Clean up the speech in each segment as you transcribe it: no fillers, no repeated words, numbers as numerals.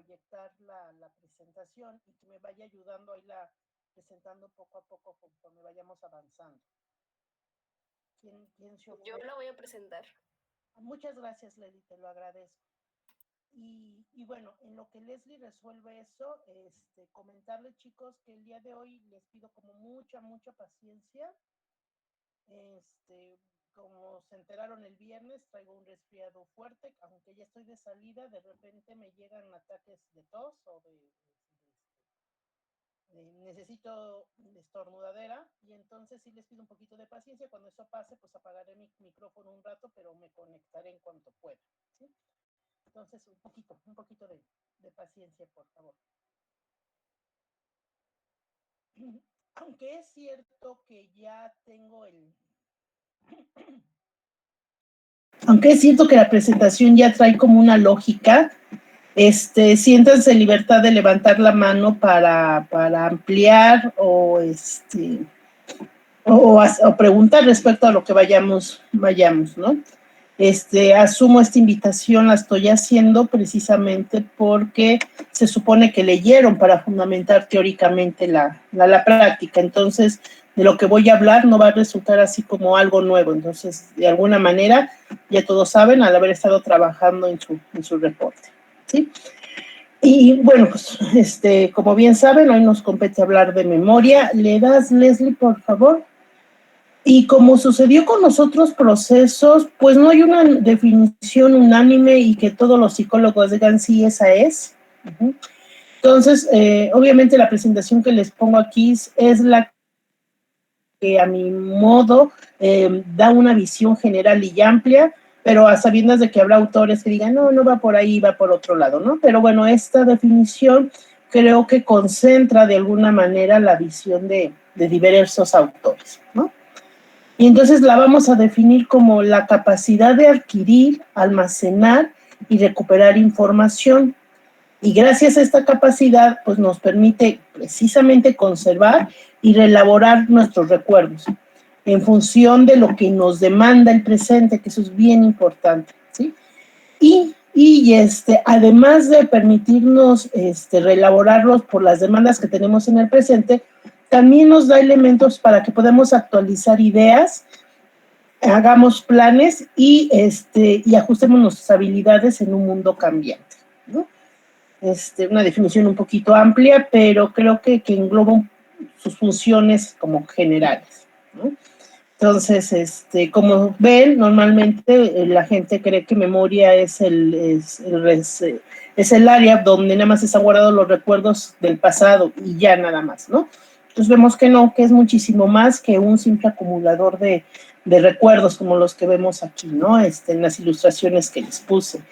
proyectar la presentación y que me vaya ayudando a irla presentando poco a poco conforme vayamos avanzando. ¿Quién se ofrece? Yo la voy a presentar. Muchas gracias, Leslie, te lo agradezco. Y bueno, en lo que Leslie resuelve eso, comentarles, chicos, que el día de hoy les pido como mucha paciencia. Como se enteraron el viernes, traigo un resfriado fuerte, aunque ya estoy de salida, de repente me llegan ataques de tos o necesito estornudadera, y entonces sí les pido un poquito de paciencia. Cuando eso pase, pues apagaré mi micrófono un rato, pero me conectaré en cuanto pueda, ¿sí? Entonces, un poquito de paciencia, por favor. Aunque es cierto que ya tengo aunque es cierto que la presentación ya trae como una lógica, siéntanse en libertad de levantar la mano para ampliar o preguntar respecto a lo que vayamos, ¿no? Asumo esta invitación, la estoy haciendo precisamente porque se supone que leyeron para fundamentar teóricamente la práctica. Entonces, de lo que voy a hablar no va a resultar así como algo nuevo. Entonces, de alguna manera, ya todos saben al haber estado trabajando en su reporte, ¿sí? Y bueno, pues, como bien saben, hoy nos compete hablar de memoria. ¿Le das, Leslie, por favor? Y como sucedió con los otros procesos, pues no hay una definición unánime y que todos los psicólogos digan sí, esa es. Entonces, obviamente la presentación que les pongo aquí es la que a mi modo da una visión general y amplia, pero a sabiendas de que habrá autores que digan, no va por ahí, va por otro lado, ¿no? Pero bueno, esta definición creo que concentra de alguna manera la visión de diversos autores, ¿no? Y entonces la vamos a definir como la capacidad de adquirir, almacenar y recuperar información. Y gracias a esta capacidad, pues nos permite precisamente conservar y reelaborar nuestros recuerdos en función de lo que nos demanda el presente, que eso es bien importante, ¿sí? Y además de permitirnos reelaborarlos por las demandas que tenemos en el presente, también nos da elementos para que podamos actualizar ideas, hagamos planes y ajustemos nuestras habilidades en un mundo cambiante, ¿no? Una definición un poquito amplia, pero creo que engloba sus funciones como generales, ¿no? Entonces, como ven, normalmente la gente cree que memoria es el área donde nada más están guardados los recuerdos del pasado y ya nada más, ¿no? Entonces vemos que no, que es muchísimo más que un simple acumulador de recuerdos como los que vemos aquí, ¿no? En las ilustraciones que les puse.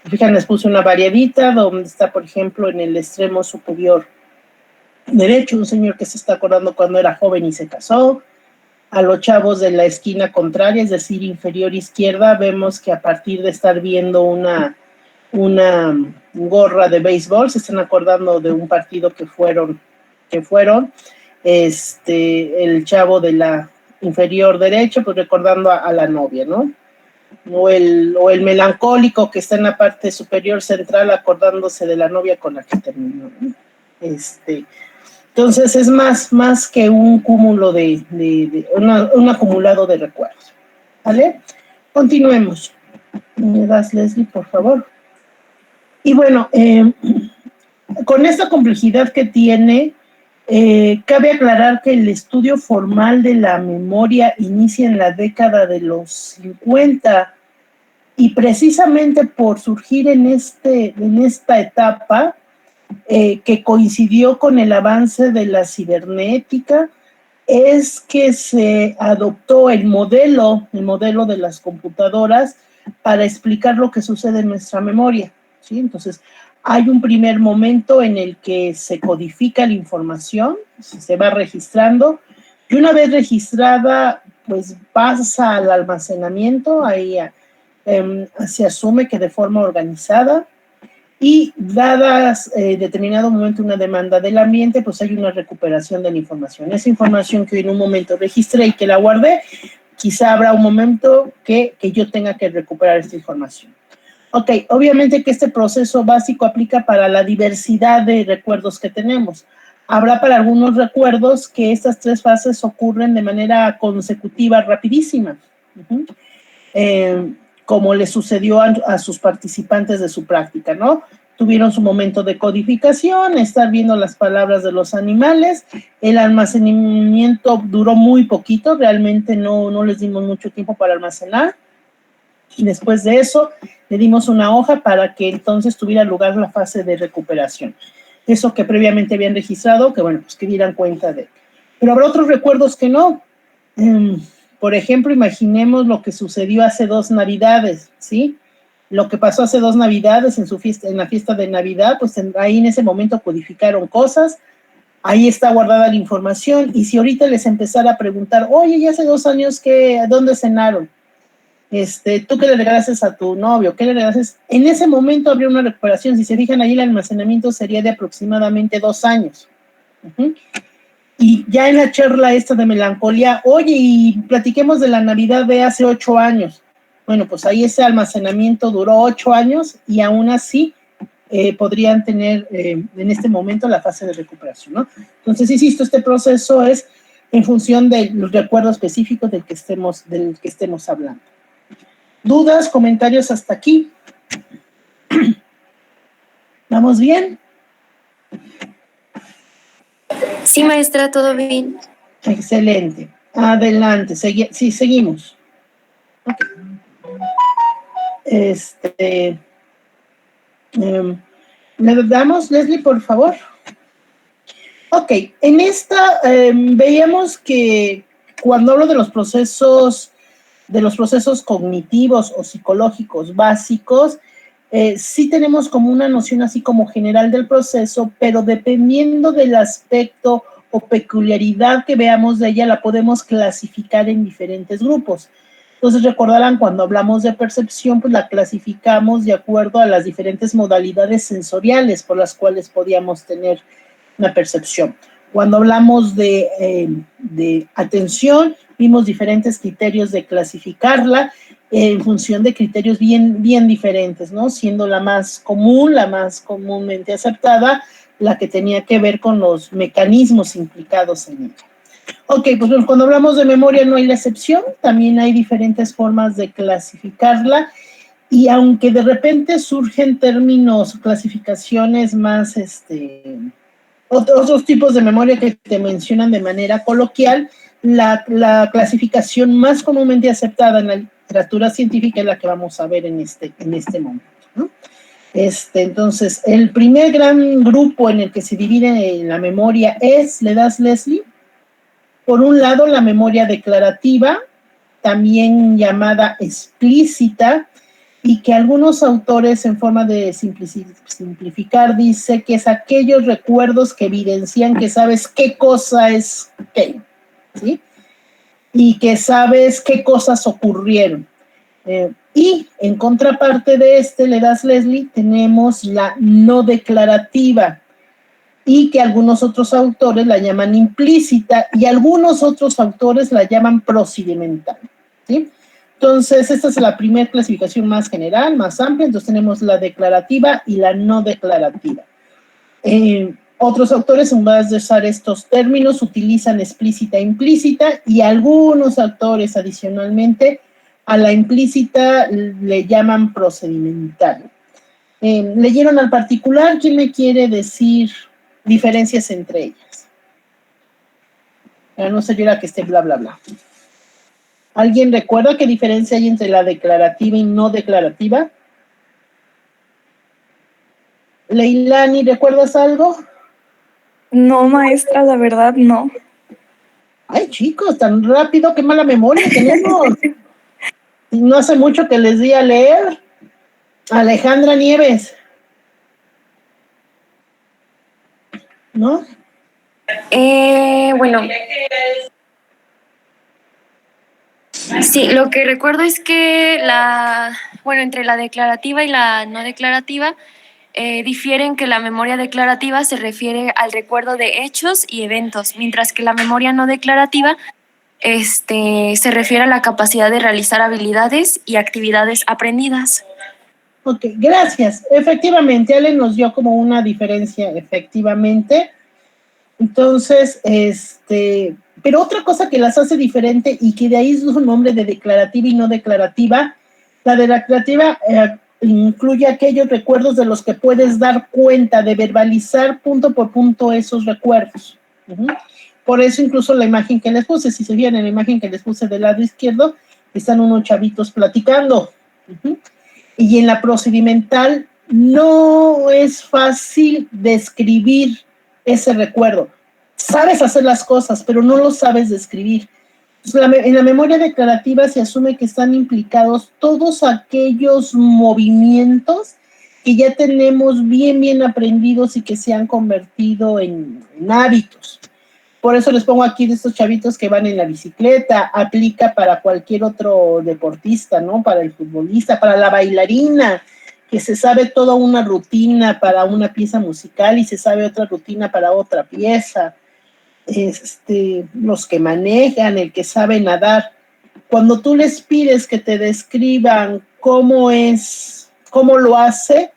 Fíjense, les puse una variadita donde está, por ejemplo, en el extremo superior derecho, un señor que se está acordando cuando era joven y se casó. A los chavos de la esquina contraria, es decir, inferior izquierda, vemos que a partir de estar viendo una gorra de béisbol, se están acordando de un partido que fueron el chavo de la inferior derecha, pues recordando a la novia, ¿no? O el melancólico que está en la parte superior central acordándose de la novia con la que terminó, ¿no? Entonces es más que un cúmulo un acumulado de recuerdos, ¿vale? Continuemos. ¿Me das, Leslie, por favor? Y bueno, con esta complejidad que tiene, cabe aclarar que el estudio formal de la memoria inicia en la década de los 50 y precisamente por surgir en esta etapa, que coincidió con el avance de la cibernética, es que se adoptó el modelo de las computadoras para explicar lo que sucede en nuestra memoria, ¿sí? Entonces, hay un primer momento en el que se codifica la información, se va registrando, y una vez registrada, pues pasa al almacenamiento, ahí se asume que de forma organizada, y dadas determinado momento una demanda del ambiente, pues hay una recuperación de la información. Esa información que en un momento registré y que la guardé, quizá habrá un momento que yo tenga que recuperar esta información. Ok, obviamente que este proceso básico aplica para la diversidad de recuerdos que tenemos. Habrá para algunos recuerdos que estas tres fases ocurren de manera consecutiva, rapidísima, como le sucedió a sus participantes de su práctica, ¿no? Tuvieron su momento de codificación, estar viendo las palabras de los animales, el almacenamiento duró muy poquito, realmente no les dimos mucho tiempo para almacenar, y después de eso le dimos una hoja para que entonces tuviera lugar la fase de recuperación. Eso que previamente habían registrado, que bueno, pues que dieran cuenta de. Pero habrá otros recuerdos que no. Por ejemplo, imaginemos lo que sucedió hace 2 Navidades, ¿sí? Lo que pasó hace 2 Navidades en su fiesta, en la fiesta de Navidad, pues ahí en ese momento codificaron cosas, ahí está guardada la información, y si ahorita les empezara a preguntar, oye, ya hace 2 años, ¿dónde cenaron? ¿Tú qué le regalaste a tu novio? ¿Qué le regalaste? En ese momento habría una recuperación. Si se fijan ahí, el almacenamiento sería de aproximadamente 2 años. Y ya en la charla esta de melancolía, oye, y platiquemos de la Navidad de hace 8 años. Bueno, pues ahí ese almacenamiento duró 8 años y aún así podrían tener en este momento la fase de recuperación, ¿no? Entonces, insisto, este proceso es en función de los recuerdos específicos del que estemos hablando. ¿Dudas, comentarios hasta aquí? ¿Vamos bien? Sí, maestra, todo bien. Excelente. Adelante. Sí, seguimos. Okay. ¿Le damos, Leslie, por favor? Ok, en esta veíamos que cuando hablo de los procesos cognitivos o psicológicos básicos, sí tenemos como una noción así como general del proceso, pero dependiendo del aspecto o peculiaridad que veamos de ella, la podemos clasificar en diferentes grupos. Entonces recordarán, cuando hablamos de percepción, pues la clasificamos de acuerdo a las diferentes modalidades sensoriales por las cuales podíamos tener una percepción. Cuando hablamos de atención, vimos diferentes criterios de clasificarla en función de criterios bien diferentes, ¿no? Siendo la más común, la más comúnmente aceptada, la que tenía que ver con los mecanismos implicados en ella. Ok, pues cuando hablamos de memoria no hay la excepción, también hay diferentes formas de clasificarla, y aunque de repente surgen términos, clasificaciones más, otros tipos de memoria que te mencionan de manera coloquial, la clasificación más comúnmente aceptada en la literatura científica es la que vamos a ver en este momento, ¿no? Entonces, el primer gran grupo en el que se divide la memoria es, ¿le das, Leslie? Por un lado, la memoria declarativa, también llamada explícita, y que algunos autores, en forma de simplificar, dice que es aquellos recuerdos que evidencian que sabes qué cosa es qué, ¿sí? Y que sabes qué cosas ocurrieron. Y en contraparte de le das, Leslie, tenemos la no declarativa, y que algunos otros autores la llaman implícita y algunos otros autores la llaman procedimental, ¿sí? Entonces, esta es la primera clasificación más general, más amplia. Entonces, tenemos la declarativa y la no declarativa. Otros autores, en vez de usar estos términos, utilizan explícita e implícita, y algunos autores, adicionalmente, a la implícita le llaman procedimental. ¿Leyeron al particular? ¿Quién me quiere decir diferencias entre ellas? No sé yo la que esté bla, bla, bla. ¿Alguien recuerda qué diferencia hay entre la declarativa y no declarativa? Leilani, ¿recuerdas algo? No, maestra, la verdad no. Ay, chicos, tan rápido, qué mala memoria tenemos. No hace mucho que les di a leer. Alejandra Nieves. ¿No? Bueno. Sí, lo que recuerdo es que entre la declarativa y la no declarativa difieren que la memoria declarativa se refiere al recuerdo de hechos y eventos, mientras que la memoria no declarativa se refiere a la capacidad de realizar habilidades y actividades aprendidas. Ok, gracias. Efectivamente, Ale nos dio como una diferencia, efectivamente. Entonces, pero otra cosa que las hace diferente y que de ahí es su nombre de declarativa y no declarativa, la declarativa incluye aquellos recuerdos de los que puedes dar cuenta, de verbalizar punto por punto esos recuerdos. Por eso incluso la imagen que les puse, si se fijan en la imagen que les puse del lado izquierdo, están unos chavitos platicando. Y en la procedimental no es fácil describir ese recuerdo. Sabes hacer las cosas, pero no lo sabes describir. En la memoria declarativa se asume que están implicados todos aquellos movimientos que ya tenemos bien aprendidos y que se han convertido en hábitos. Por eso les pongo aquí de estos chavitos que van en la bicicleta, aplica para cualquier otro deportista, ¿no? Para el futbolista, para la bailarina, que se sabe toda una rutina para una pieza musical y se sabe otra rutina para otra pieza. Los que manejan, el que sabe nadar. Cuando tú les pides que te describan cómo lo hace,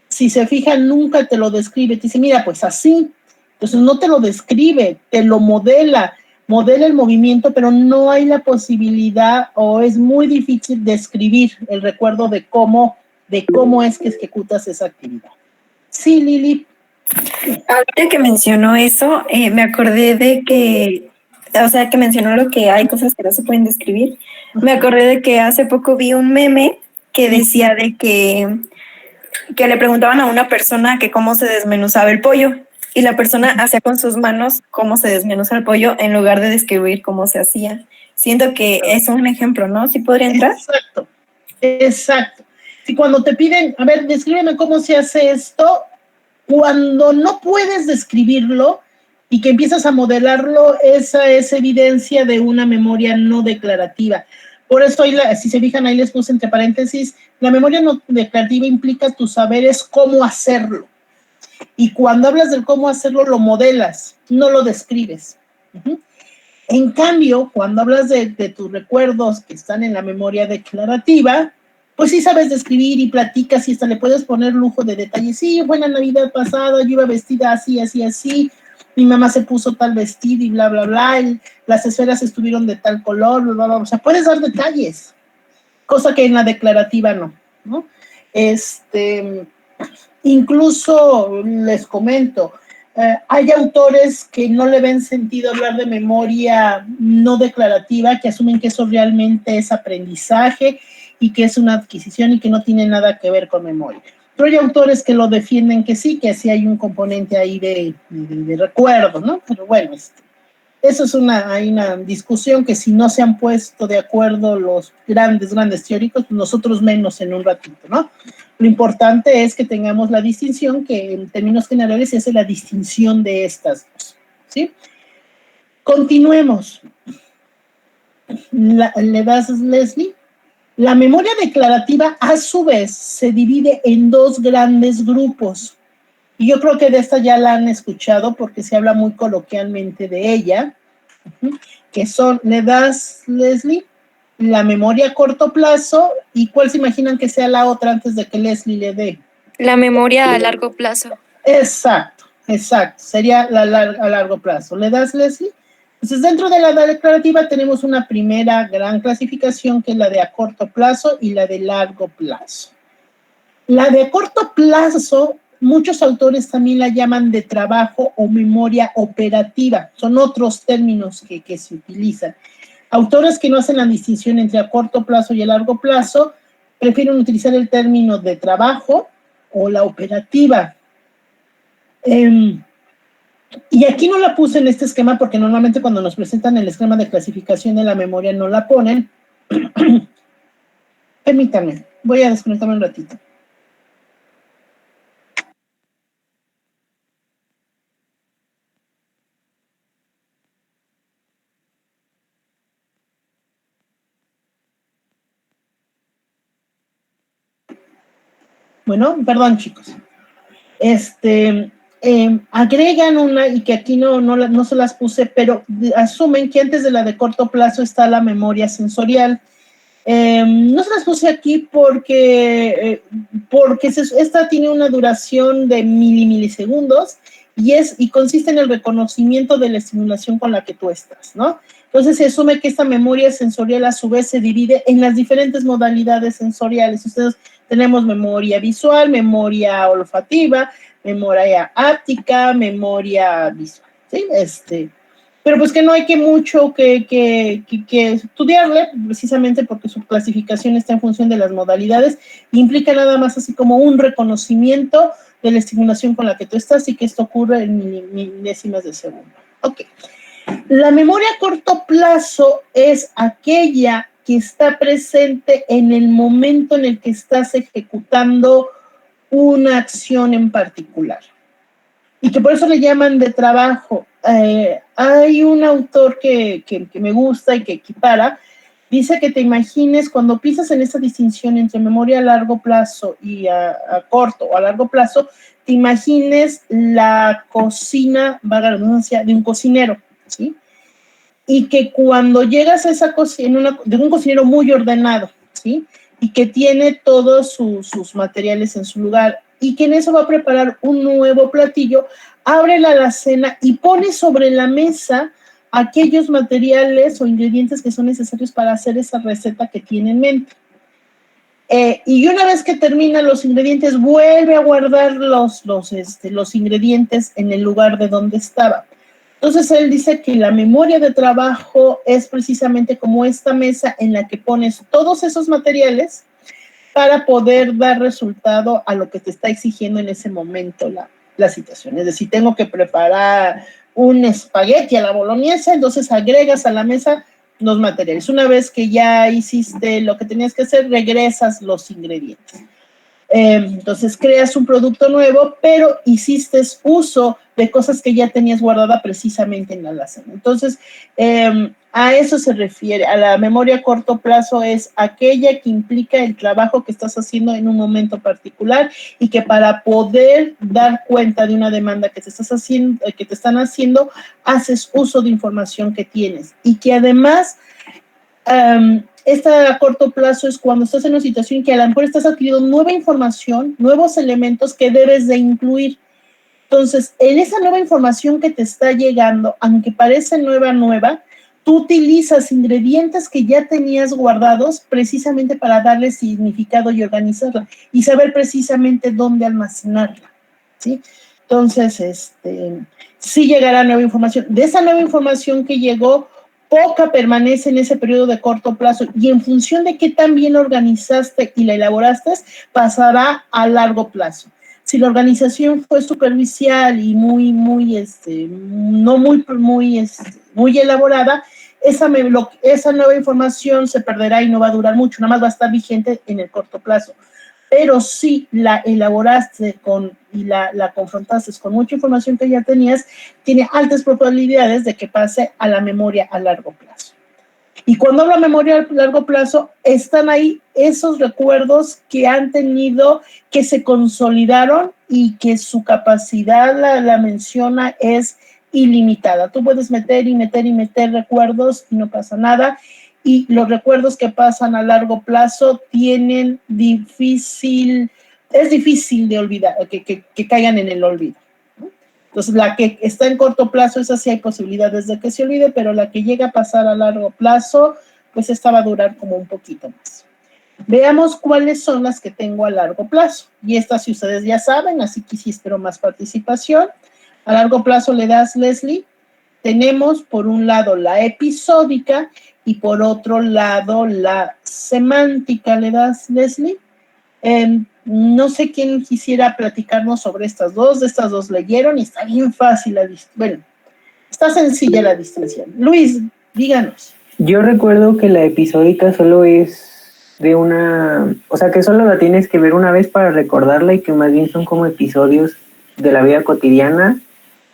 si se fijan, nunca te lo describe. Te dice, mira, pues así. Entonces no te lo describe, te lo modela el movimiento, pero no hay la posibilidad o es muy difícil describir el recuerdo de cómo es que ejecutas esa actividad. Sí, Lili. Ahorita que mencionó eso, me acordé de que, o sea, que mencionó lo que hay cosas que no se pueden describir. Me acordé de que hace poco vi un meme que decía de que le preguntaban a una persona que cómo se desmenuzaba el pollo y la persona hacía con sus manos cómo se desmenuza el pollo en lugar de describir cómo se hacía. Siento que es un ejemplo, ¿no? ¿Sí podría entrar? Exacto. Si cuando te piden, a ver, descríbeme cómo se hace esto, cuando no puedes describirlo y que empiezas a modelarlo, esa es evidencia de una memoria no declarativa. Por eso, si se fijan, ahí les puse entre paréntesis, la memoria no declarativa implica tus saberes cómo hacerlo. Y cuando hablas del cómo hacerlo, lo modelas, no lo describes. En cambio, cuando hablas de tus recuerdos que están en la memoria declarativa, pues sí sabes describir y platicas y hasta le puedes poner lujo de detalles. Sí, fue la Navidad pasada, yo iba vestida así, mi mamá se puso tal vestido y bla, bla, bla, las esferas estuvieron de tal color, bla, bla, bla. O sea, puedes dar detalles, cosa que en la declarativa no, ¿no? Incluso les comento, hay autores que no le ven sentido hablar de memoria no declarativa, que asumen que eso realmente es aprendizaje y que es una adquisición y que no tiene nada que ver con memoria. Pero hay autores que lo defienden que sí hay un componente ahí de recuerdo, ¿no? Pero bueno, eso es hay una discusión que si no se han puesto de acuerdo los grandes teóricos, pues nosotros menos en un ratito, ¿no? Lo importante es que tengamos la distinción, que en términos generales se hace la distinción de estas dos, ¿sí? Continuemos. ¿Le das, Leslie? La memoria declarativa, a su vez, se divide en dos grandes grupos. Y yo creo que de esta ya la han escuchado porque se habla muy coloquialmente de ella, que son, ¿le das, Leslie? La memoria a corto plazo, ¿y cuál se imaginan que sea la otra antes de que Leslie le dé? La memoria a largo plazo. Exacto, sería a largo plazo. ¿Le das, Leslie? Entonces, dentro de la declarativa tenemos una primera gran clasificación que es la de a corto plazo y la de largo plazo. La de a corto plazo, muchos autores también la llaman de trabajo o memoria operativa. Son otros términos que se utilizan. Autores que no hacen la distinción entre a corto plazo y a largo plazo prefieren utilizar el término de trabajo o la operativa. Y aquí no la puse en este esquema porque normalmente cuando nos presentan el esquema de clasificación de la memoria no la ponen. Permítanme, voy a desconectarme un ratito. Bueno, perdón, chicos. Agregan una, y que aquí no se las puse, pero asumen que antes de la de corto plazo está la memoria sensorial, No se las puse aquí porque esta tiene una duración de milisegundos y consiste en el reconocimiento de la estimulación con la que tú estás, ¿no? Entonces se asume que esta memoria sensorial a su vez se divide en las diferentes modalidades sensoriales. Entonces tenemos memoria visual, memoria olfativa, memoria áptica, memoria visual, ¿sí? Pero pues que no hay que mucho que estudiarle, precisamente porque su clasificación está en función de las modalidades, e implica nada más así como un reconocimiento de la estimulación con la que tú estás y que esto ocurre en milésimas de segundo. Ok. La memoria a corto plazo es aquella que está presente en el momento en el que estás ejecutando una acción en particular. Y que por eso le llaman de trabajo. Hay un autor que me gusta y que equipara, dice que te imagines cuando piensas en esta distinción entre memoria a largo plazo y a corto o a largo plazo, te imagines la cocina, valga la redundancia, de un cocinero, ¿sí? Y que cuando llegas a esa cocina, de un cocinero muy ordenado, ¿sí? Y que tiene todos sus materiales en su lugar, y que en eso va a preparar un nuevo platillo, abre la alacena y pone sobre la mesa aquellos materiales o ingredientes que son necesarios para hacer esa receta que tiene en mente. Y una vez que termina los ingredientes, vuelve a guardar los ingredientes en el lugar de donde estaba. Entonces él dice que la memoria de trabajo es precisamente como esta mesa en la que pones todos esos materiales para poder dar resultado a lo que te está exigiendo en ese momento la situación. Es decir, tengo que preparar un espagueti a la boloñesa, entonces agregas a la mesa los materiales. Una vez que ya hiciste lo que tenías que hacer, regresas los ingredientes. Entonces creas un producto nuevo, pero hiciste uso de cosas que ya tenías guardada precisamente en la alacena. Entonces, a eso se refiere. A la memoria a corto plazo es aquella que implica el trabajo que estás haciendo en un momento particular y que para poder dar cuenta de una demanda que te están haciendo, haces uso de información que tienes y que además esta a corto plazo es cuando estás en una situación que a lo mejor estás adquiriendo nueva información, nuevos elementos que debes de incluir. Entonces, en esa nueva información que te está llegando, aunque parece nueva, tú utilizas ingredientes que ya tenías guardados precisamente para darle significado y organizarla y saber precisamente dónde almacenarla, ¿sí? Entonces, sí llegará nueva información. De esa nueva información que llegó, poca permanece en ese periodo de corto plazo y en función de qué tan bien organizaste y la elaboraste, pasará a largo plazo. Si la organización fue superficial y muy elaborada, esa nueva información se perderá y no va a durar mucho, nada más va a estar vigente en el corto plazo. Pero si la elaboraste y la confrontaste con mucha información que ya tenías, tiene altas probabilidades de que pase a la memoria a largo plazo. Y cuando hablo de memoria a largo plazo, están ahí esos recuerdos que han tenido, que se consolidaron y que su capacidad, la menciona, es ilimitada. Tú puedes meter recuerdos y no pasa nada. Y los recuerdos que pasan a largo plazo es difícil de olvidar, que caigan en el olvido. Entonces, la que está en corto plazo, esa sí hay posibilidades de que se olvide, pero la que llega a pasar a largo plazo, pues esta va a durar como un poquito más. Veamos cuáles son las que tengo a largo plazo. Y estas, si ustedes ya saben, así que sí espero más participación. A largo plazo le das, Leslie. Tenemos por un lado la episódica y por otro lado la semántica. ¿Le das, Leslie? No sé quién quisiera platicarnos sobre estas dos leyeron y está bien fácil está sencilla la distinción. Luis, díganos. Yo recuerdo que la episódica solo es de o sea que solo la tienes que ver una vez para recordarla y que más bien son como episodios de la vida cotidiana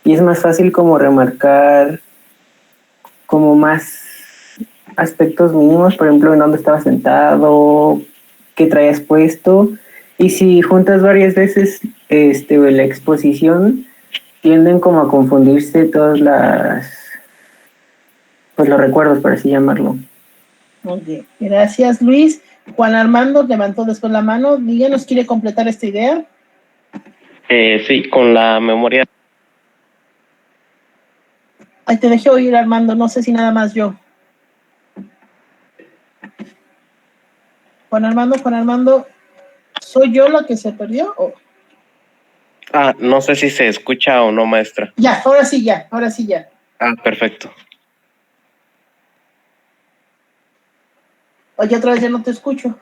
y es más fácil como remarcar como más aspectos mínimos, por ejemplo, en dónde estabas sentado, qué traías puesto, y si juntas varias veces la exposición, tienden como a confundirse todas los recuerdos, por así llamarlo. Muy bien, gracias Luis. Juan Armando levantó después la mano. ¿Ya nos quiere completar esta idea? Sí, con la memoria. Ay, te dejé oír, Armando, no sé si nada más yo. Juan Armando, ¿soy yo la que se perdió? ¿O? No sé si se escucha o no, maestra. Ya, ahora sí ya. Perfecto. Oye, otra vez ya no te escucho.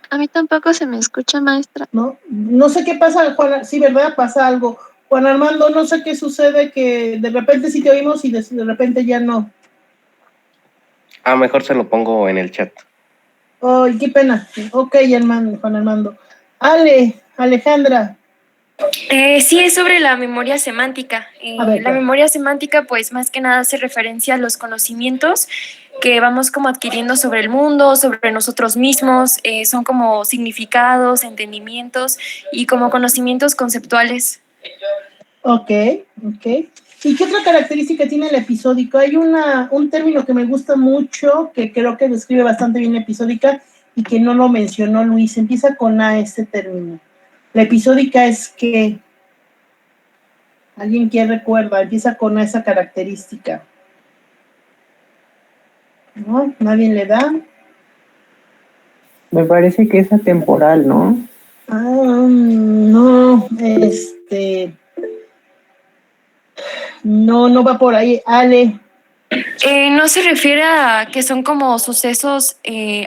A mí tampoco se me escucha, maestra. No sé qué pasa, Juan, sí, ¿verdad? Pasa algo. Juan Armando, no sé qué sucede, que de repente sí te oímos y de repente ya no. Mejor se lo pongo en el chat. Ay, qué pena. Ok, Juan Armando. Alejandra. Sí, es sobre la memoria semántica. La memoria semántica, pues más que nada hace referencia a los conocimientos que vamos como adquiriendo sobre el mundo, sobre nosotros mismos, son como significados, entendimientos y como conocimientos conceptuales. Ok. ¿Y qué otra característica tiene el episódico? Hay un término que me gusta mucho, que creo que describe bastante bien la episódica y que no lo mencionó Luis. Empieza con A este término. La episódica es que... ¿Alguien que recuerda? Empieza con esa característica. ¿No? ¿Nadie le da? Me parece que es atemporal, ¿no? No, no va por ahí. Ale. ¿No se refiere a que son como sucesos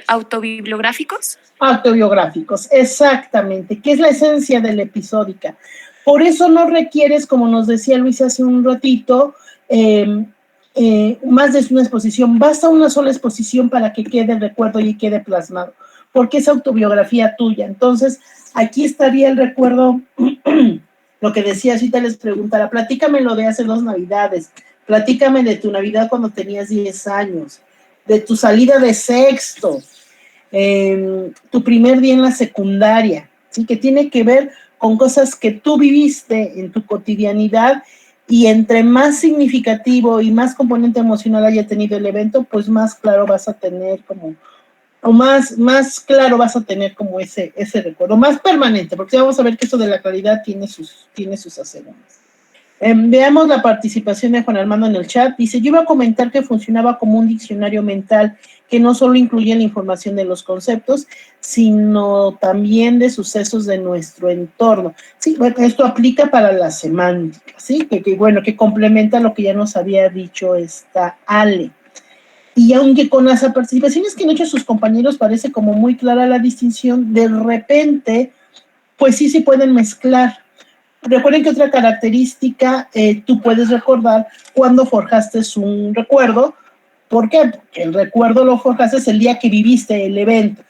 autobibliográficos? Autobiográficos, exactamente, que es la esencia de la episódica. Por eso no requieres, como nos decía Luis hace un ratito, más de una exposición. Basta una sola exposición para que quede el recuerdo y quede plasmado, porque es autobiografía tuya. Entonces, aquí estaría el recuerdo, lo que decía, si te les preguntara, platícame lo de hace 2 Navidades, platícame de tu Navidad cuando tenías 10 años, de tu salida de sexto, tu primer día en la secundaria, ¿sí? Que tiene que ver con cosas que tú viviste en tu cotidianidad, y entre más significativo y más componente emocional haya tenido el evento, pues más claro vas a tener como, o más claro vas a tener como ese recuerdo, más permanente, porque ya vamos a ver que eso de la claridad tiene sus asegúnes. Veamos la participación de Juan Armando en el chat. Dice, yo iba a comentar que funcionaba como un diccionario mental que no solo incluye la información de los conceptos, sino también de sucesos de nuestro entorno. Sí, bueno, esto aplica para la semántica, ¿sí? Que complementa lo que ya nos había dicho esta Ale. Y aunque con las participaciones que han hecho sus compañeros parece como muy clara la distinción, de repente, pues sí se pueden mezclar. Recuerden que otra característica, tú puedes recordar cuando forjaste un recuerdo. ¿Por qué? Porque el recuerdo lo forjaste el día que viviste el evento.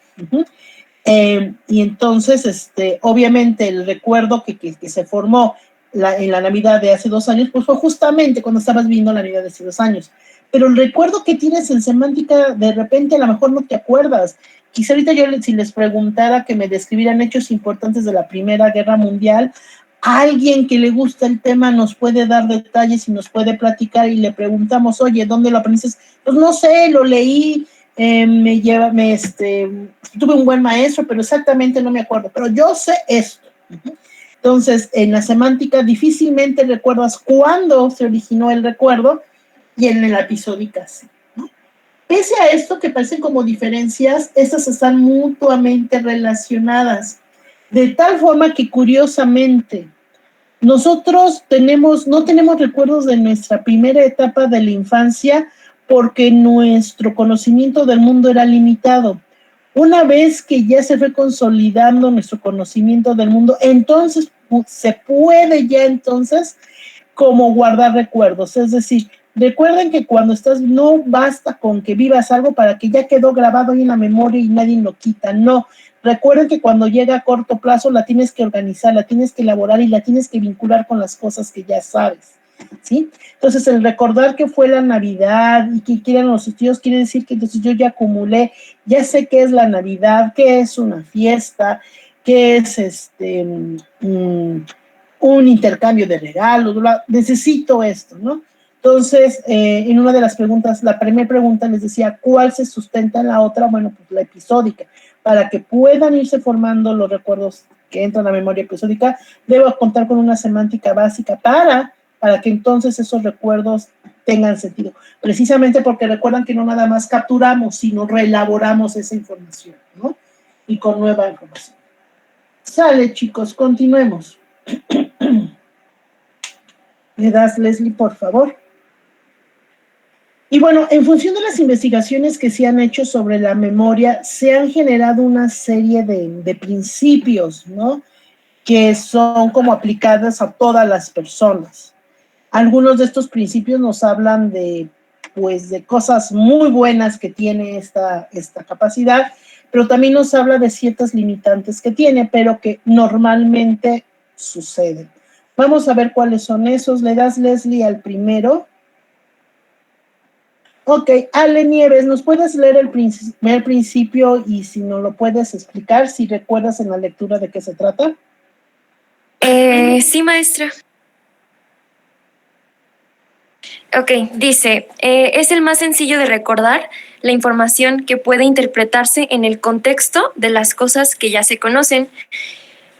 Y entonces, obviamente, el recuerdo que se formó en la Navidad de hace 2 años, pues fue justamente cuando estabas viviendo la Navidad de hace 2 años. Pero el recuerdo que tienes en semántica, de repente, a lo mejor no te acuerdas. Quizá ahorita yo, si les preguntara que me describieran hechos importantes de la Primera Guerra Mundial, alguien que le gusta el tema nos puede dar detalles y nos puede platicar, y le preguntamos, oye, ¿dónde lo aprendiste? Pues no sé, lo leí, tuve un buen maestro, pero exactamente no me acuerdo, pero yo sé esto. Entonces, en la semántica difícilmente recuerdas cuándo se originó el recuerdo, y en la episódica sí. Pese a esto, que parecen como diferencias, estas están mutuamente relacionadas, de tal forma que curiosamente nosotros no tenemos recuerdos de nuestra primera etapa de la infancia, porque nuestro conocimiento del mundo era limitado. Una vez que ya se fue consolidando nuestro conocimiento del mundo, entonces se puede ya entonces como guardar recuerdos. Es decir, recuerden que cuando no basta con que vivas algo para que ya quedó grabado ahí en la memoria y nadie lo quita. No, recuerden que cuando llega a corto plazo la tienes que organizar, la tienes que elaborar y la tienes que vincular con las cosas que ya sabes, ¿sí? Entonces, el recordar que fue la Navidad y que quieran los tíos, quiere decir que entonces yo ya acumulé, ya sé qué es la Navidad, qué es una fiesta, qué es un intercambio de regalos, necesito esto, ¿no? Entonces, en una de las preguntas, la primera pregunta les decía, ¿cuál se sustenta en la otra? Bueno, pues la episódica. Para que puedan irse formando los recuerdos que entran a la memoria episódica, debo contar con una semántica básica para que entonces esos recuerdos tengan sentido. Precisamente porque recuerdan que no nada más capturamos, sino reelaboramos esa información, ¿no? Y con nueva información. Sale, chicos, continuemos. ¿Le das, Leslie, por favor? Y bueno, en función de las investigaciones que se han hecho sobre la memoria, se han generado una serie de principios, ¿no? Que son como aplicadas a todas las personas. Algunos de estos principios nos hablan de cosas muy buenas que tiene esta capacidad, pero también nos habla de ciertas limitantes que tiene, pero que normalmente suceden. Vamos a ver cuáles son esos. Le das, Leslie, al primero. Ok, Ale Nieves, ¿nos puedes leer el primer principio y si nos lo puedes explicar, si recuerdas en la lectura de qué se trata? Sí, maestra. Ok, dice, es el más sencillo de recordar la información que puede interpretarse en el contexto de las cosas que ya se conocen.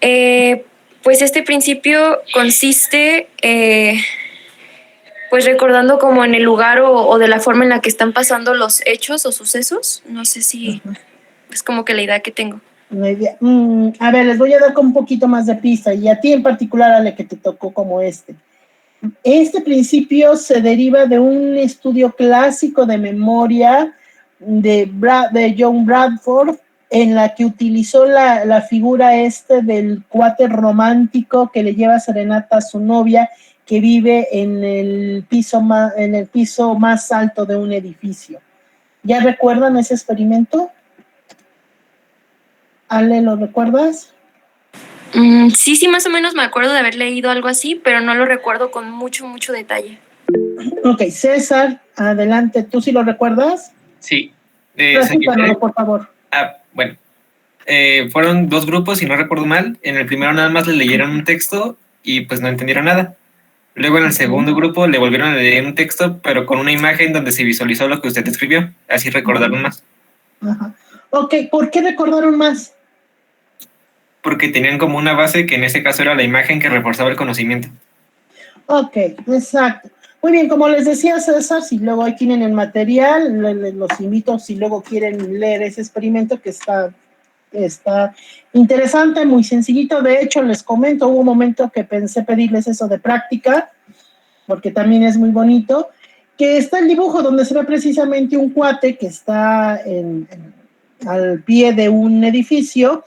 Pues este principio consiste pues recordando como en el lugar o de la forma en la que están pasando los hechos o sucesos. No sé si es como que la idea que tengo. A ver, les voy a dar con un poquito más de pista y a ti en particular, Ale, que te tocó como este. Este principio se deriva de un estudio clásico de memoria de John Bradford, en la que utilizó la figura del cuate romántico que le lleva serenata a su novia, que vive en el piso más alto de un edificio. ¿Ya recuerdan ese experimento? Ale, ¿lo recuerdas? Sí, más o menos me acuerdo de haber leído algo así, pero no lo recuerdo con mucho detalle. Ok, César, adelante. ¿Tú sí lo recuerdas? Sí. Platícanos, por favor. Bueno, fueron dos grupos, si no recuerdo mal. En el primero nada más le leyeron un texto y pues no entendieron nada. Luego en el segundo grupo le volvieron a leer un texto, pero con una imagen donde se visualizó lo que usted escribió. Así recordaron más. Ajá. Ok, ¿por qué recordaron más? Porque tenían como una base que en ese caso era la imagen que reforzaba el conocimiento. Ok, exacto. Muy bien, como les decía César, si luego ahí tienen el material, los invito si luego quieren leer ese experimento que está interesante, muy sencillito. De hecho, les comento, hubo un momento que pensé pedirles eso de práctica, porque también es muy bonito, que está el dibujo donde se ve precisamente un cuate que está al pie de un edificio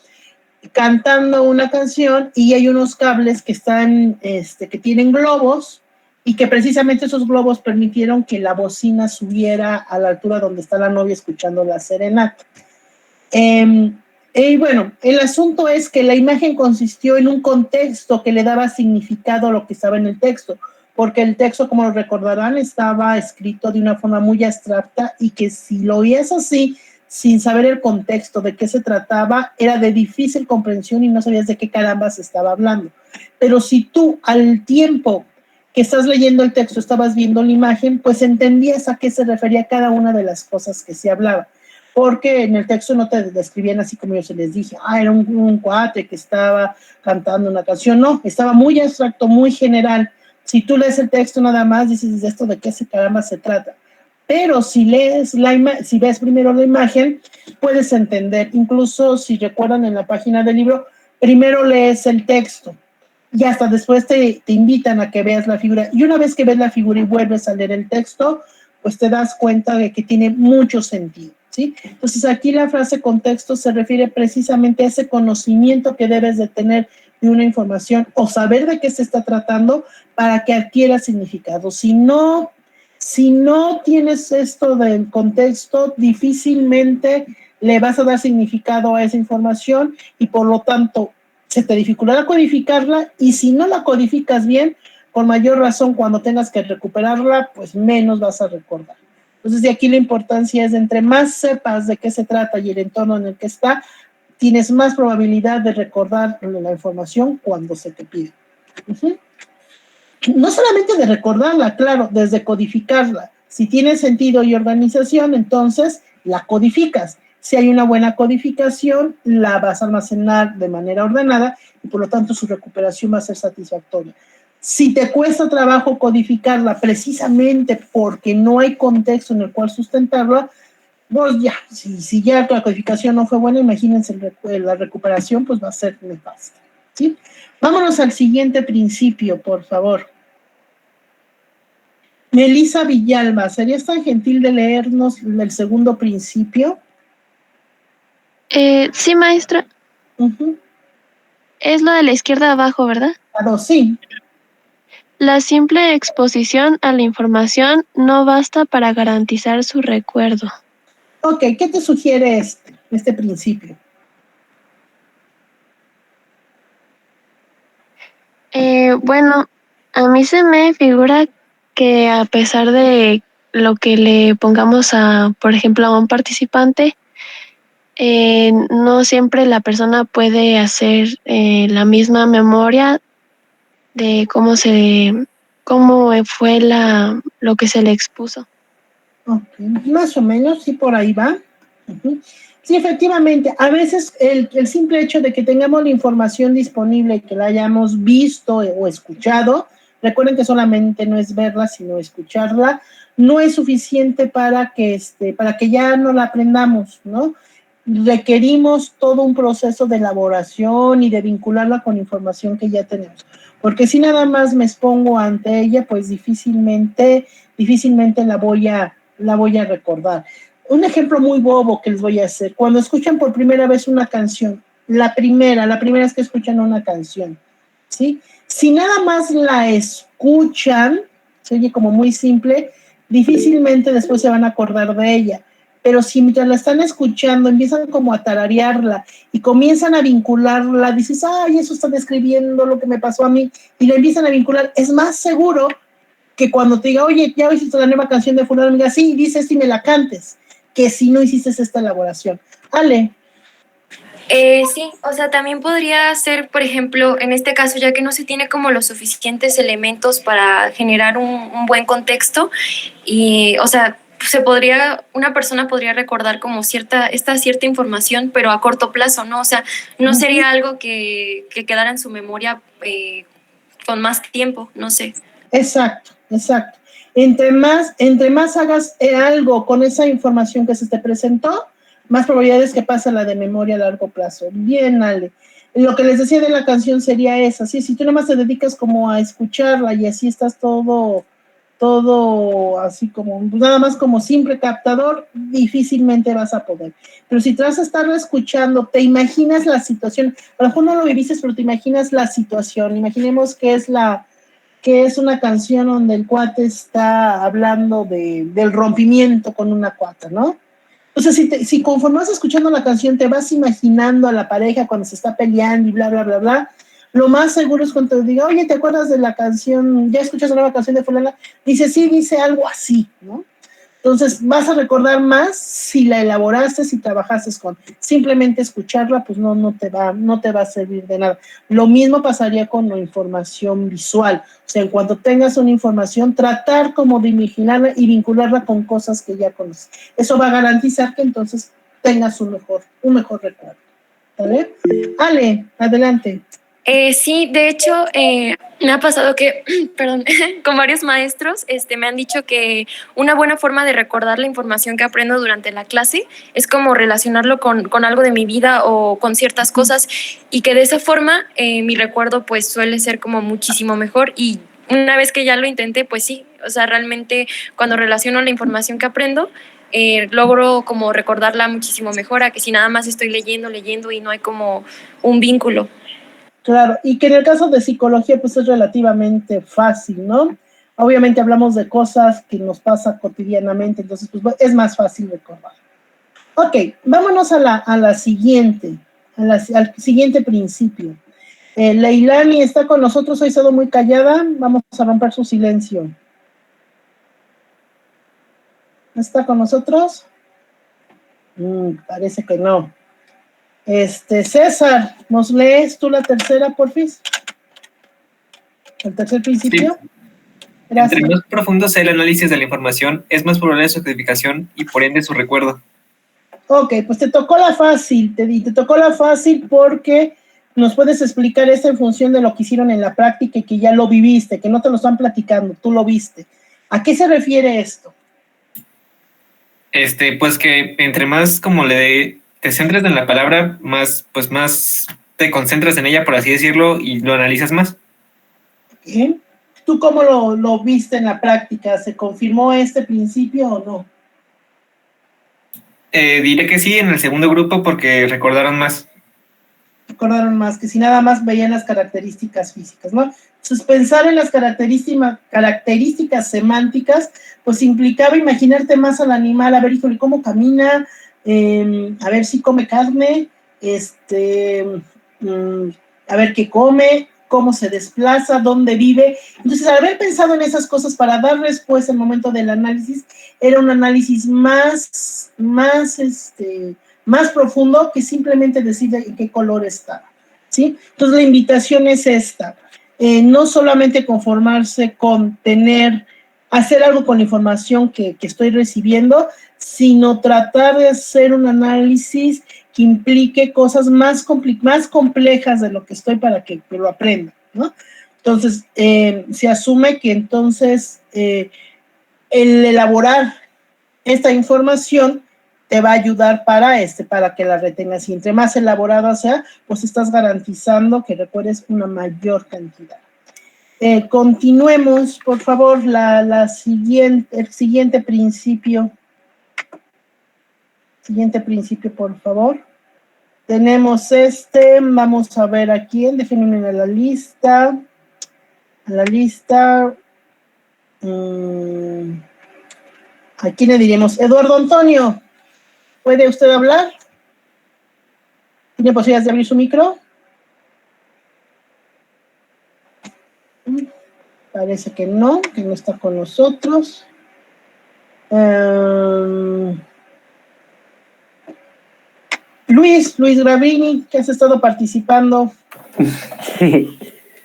cantando una canción y hay unos cables que están, que tienen globos y que precisamente esos globos permitieron que la bocina subiera a la altura donde está la novia escuchando la serenata. Y bueno, el asunto es que la imagen consistió en un contexto que le daba significado a lo que estaba en el texto, porque el texto, como lo recordarán, estaba escrito de una forma muy abstracta y que si lo oías así, sin saber el contexto de qué se trataba, era de difícil comprensión y no sabías de qué caramba se estaba hablando. Pero si tú al tiempo que estás leyendo el texto estabas viendo la imagen, pues entendías a qué se refería cada una de las cosas que se hablaba. Porque en el texto no te describían así como yo se les dije, era un cuate que estaba cantando una canción. No, estaba muy abstracto, muy general. Si tú lees el texto nada más, dices, ¿de esto de qué caramba se trata? Pero si lees si ves primero la imagen, puedes entender. Incluso si recuerdan en la página del libro, primero lees el texto y hasta después te invitan a que veas la figura. Y una vez que ves la figura y vuelves a leer el texto, pues te das cuenta de que tiene mucho sentido, ¿sí? Entonces aquí la frase contexto se refiere precisamente a ese conocimiento que debes de tener de una información o saber de qué se está tratando para que adquiera significado. Si no tienes esto del contexto, difícilmente le vas a dar significado a esa información y por lo tanto se te dificultará codificarla y si no la codificas bien, con mayor razón cuando tengas que recuperarla, pues menos vas a recordar. Entonces de aquí la importancia es de entre más sepas de qué se trata y el entorno en el que está, tienes más probabilidad de recordar la información cuando se te pide. no solamente de recordarla, claro, desde codificarla. Si tiene sentido y organización, entonces la codificas. Si hay una buena codificación, la vas a almacenar de manera ordenada y por lo tanto su recuperación va a ser satisfactoria. Si te cuesta trabajo codificarla precisamente porque no hay contexto en el cual sustentarla, pues ya, si ya la codificación no fue buena, imagínense la recuperación, pues va a ser nefasta, ¿sí? Vámonos al siguiente principio, por favor. Melissa Villalba, ¿serías tan gentil de leernos el segundo principio? Sí, maestra, es lo de la izquierda abajo, ¿verdad? Claro, sí. La simple exposición a la información no basta para garantizar su recuerdo. Ok, ¿qué te sugiere este principio? Bueno, a mí se me figura que a pesar de lo que le pongamos por ejemplo, a un participante, no siempre la persona puede hacer la misma memoria de cómo fue lo que se le expuso. Ok, más o menos, sí, por ahí va. Sí, efectivamente, a veces el simple hecho de que tengamos la información disponible y que la hayamos visto o escuchado, recuerden que solamente no es verla, sino escucharla, no es suficiente para que ya no la aprendamos, ¿no? Requerimos todo un proceso de elaboración y de vincularla con información que ya tenemos. Porque si nada más me expongo ante ella, pues difícilmente la voy a recordar. Un ejemplo muy bobo que les voy a hacer. Cuando escuchan por primera vez una canción, la primera vez que escuchan una canción, ¿sí? Si nada más la escuchan, se oye como muy simple, difícilmente después se van a acordar de ella. Pero si mientras la están escuchando empiezan como a tararearla y comienzan a vincularla, dices, ay, eso está describiendo lo que me pasó a mí, y la empiezan a vincular, es más seguro que cuando te diga, oye, ya hiciste la nueva canción de fulano, me diga, sí, dice si me la cantes, que si no hiciste esta elaboración. Ale. Sí, o sea, también podría ser, por ejemplo, en este caso, ya que no se tiene como los suficientes elementos para generar un buen contexto, y, o sea, una persona podría recordar como cierta información, pero a corto plazo, ¿no? O sea, no sería algo que quedara en su memoria con más tiempo, no sé. Exacto. Entre más hagas algo con esa información que se te presentó, más probabilidades que pase la de memoria a largo plazo. Bien, Ale. Lo que les decía de la canción sería esa, ¿sí? Si tú nada más te dedicas como a escucharla y así estás todo así como, pues nada más como simple captador, difícilmente vas a poder. Pero si te vas a estarlo escuchando, te imaginas la situación, a lo mejor no lo viviste, pero te imaginas la situación. Imaginemos que es una canción donde el cuate está hablando del rompimiento con una cuata, ¿no? Entonces, si conforme vas escuchando la canción te vas imaginando a la pareja cuando se está peleando y bla, bla, bla, bla, lo más seguro es cuando te diga, oye, ¿te acuerdas de la canción? ¿Ya escuchas la nueva canción de fulana? Dice, sí, dice algo así, ¿no? Entonces, vas a recordar más si la elaboraste, si trabajaste con simplemente escucharla, pues no te va a servir de nada. Lo mismo pasaría con la información visual. O sea, en cuanto tengas una información, tratar como de imaginarla y vincularla con cosas que ya conoces. Eso va a garantizar que entonces tengas un mejor recuerdo. ¿Vale? Ale, adelante. Sí, de hecho, me ha pasado que, perdón, con varios maestros me han dicho que una buena forma de recordar la información que aprendo durante la clase es como relacionarlo con algo de mi vida o con ciertas cosas, y que de esa forma mi recuerdo pues suele ser como muchísimo mejor. Y una vez que ya lo intenté, pues sí, o sea, realmente cuando relaciono la información que aprendo, logro como recordarla muchísimo mejor a que si nada más estoy leyendo y no hay como un vínculo. Claro, y que en el caso de psicología pues es relativamente fácil, ¿no? Obviamente hablamos de cosas que nos pasa cotidianamente, entonces pues es más fácil recordar. Ok, vámonos a la siguiente, al siguiente principio. Leilani está con nosotros, hoy ha estado muy callada, vamos a romper su silencio. ¿Está con nosotros? Parece que no. César, ¿nos lees tú la tercera, porfis? El tercer principio. Sí. Gracias. Entre más profundo sea el análisis de la información, es más probable su codificación y por ende su recuerdo. Ok, pues te tocó la fácil, te tocó la fácil porque nos puedes explicar esto en función de lo que hicieron en la práctica y que ya lo viviste, que no te lo están platicando, tú lo viste. ¿A qué se refiere esto? Pues que entre más como te centres en la palabra, más te concentras en ella, por así decirlo, y lo analizas más. ¿Bien? ¿Tú cómo lo viste en la práctica? ¿Se confirmó este principio o no? Diré que sí en el segundo grupo porque recordaron más. Recordaron más que si nada más veían las características físicas, ¿no? Entonces, pensar en las características semánticas, pues implicaba imaginarte más al animal, a ver, híjole, cómo camina, a ver si come carne, a ver qué come, cómo se desplaza, dónde vive. Entonces, al haber pensado en esas cosas para dar respuesta al momento del análisis, era un análisis más profundo que simplemente decir en qué color estaba, ¿sí? Entonces, la invitación es esta, no solamente conformarse con hacer algo con la información que estoy recibiendo, sino tratar de hacer un análisis que implique cosas más complejas de lo que estoy para que lo aprenda, ¿no? Entonces, se asume que entonces el elaborar esta información te va a ayudar para que la retengas. Y entre más elaborada sea, pues estás garantizando que recuerdes una mayor cantidad. Continuemos, por favor, el siguiente principio. Siguiente principio, por favor. Tenemos vamos a ver a quién, déjenme a la lista. A la lista. ¿A quién le diremos? Eduardo Antonio, ¿puede usted hablar? ¿Tiene posibilidades de abrir su micro? Parece que no está con nosotros. Luis Gravini, que has estado participando. Sí.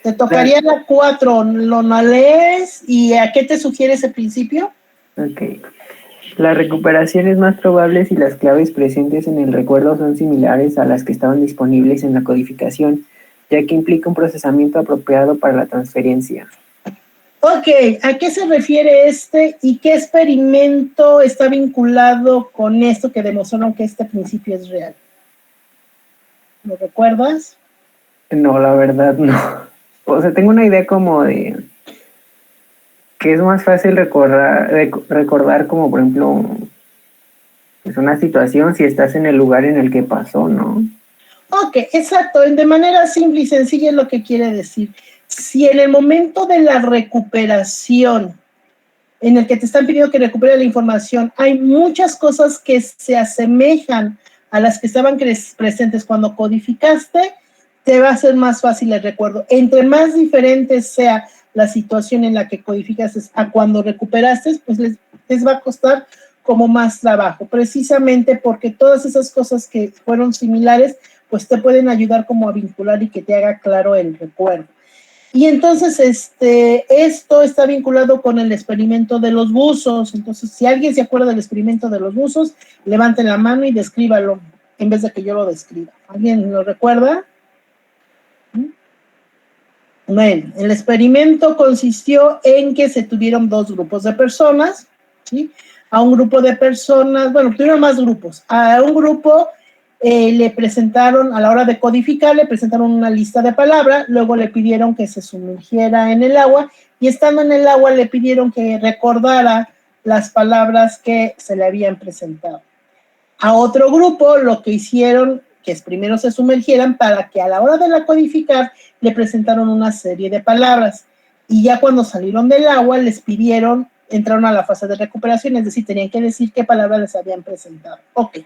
Te tocaría la 4, ¿lo lees? ¿Y a qué te sugiere ese principio? Ok. La recuperación es más probable si las claves presentes en el recuerdo son similares a las que estaban disponibles en la codificación, ya que implica un procesamiento apropiado para la transferencia. Ok, ¿a qué se refiere y qué experimento está vinculado con esto que demostraron que este principio es real? ¿Lo recuerdas? No, la verdad no. O sea, tengo una idea como de que es más fácil recordar como, por ejemplo, es una situación si estás en el lugar en el que pasó, ¿no? Ok, exacto. De manera simple y sencilla es lo que quiere decir. Si en el momento de la recuperación, en el que te están pidiendo que recupere la información, hay muchas cosas que se asemejan a las que estaban presentes cuando codificaste, te va a ser más fácil el recuerdo. Entre más diferente sea la situación en la que codificaste a cuando recuperaste, pues les va a costar como más trabajo, precisamente porque todas esas cosas que fueron similares, pues te pueden ayudar como a vincular y que te haga claro el recuerdo. Y entonces esto está vinculado con el experimento de los buzos. Entonces, si alguien se acuerda del experimento de los buzos, levanten la mano y descríbalo en vez de que yo lo describa. ¿Alguien lo recuerda? Bueno, el experimento consistió en que se tuvieron 2 grupos de personas, ¿sí? A un grupo de personas, bueno, tuvieron más grupos. A un grupo le presentaron, a la hora de codificar, le presentaron una lista de palabras, luego le pidieron que se sumergiera en el agua y estando en el agua le pidieron que recordara las palabras que se le habían presentado. A otro grupo lo que hicieron, que es primero se sumergieran para que a la hora de la codificar le presentaron una serie de palabras y ya cuando salieron del agua les pidieron, entraron a la fase de recuperación, es decir, tenían que decir qué palabras les habían presentado. Ok.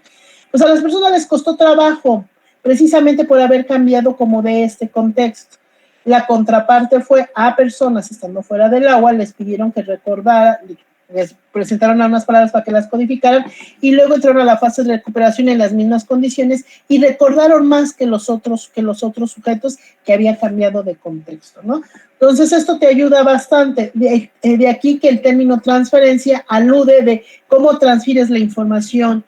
Pues a las personas les costó trabajo, precisamente por haber cambiado como de este contexto. La contraparte fue a personas estando fuera del agua, les pidieron que les presentaron unas palabras para que las codificaran, y luego entraron a la fase de recuperación en las mismas condiciones y recordaron más que los otros sujetos que habían cambiado de contexto, ¿no? Entonces, esto te ayuda bastante. De aquí que el término transferencia alude de cómo transfieres la información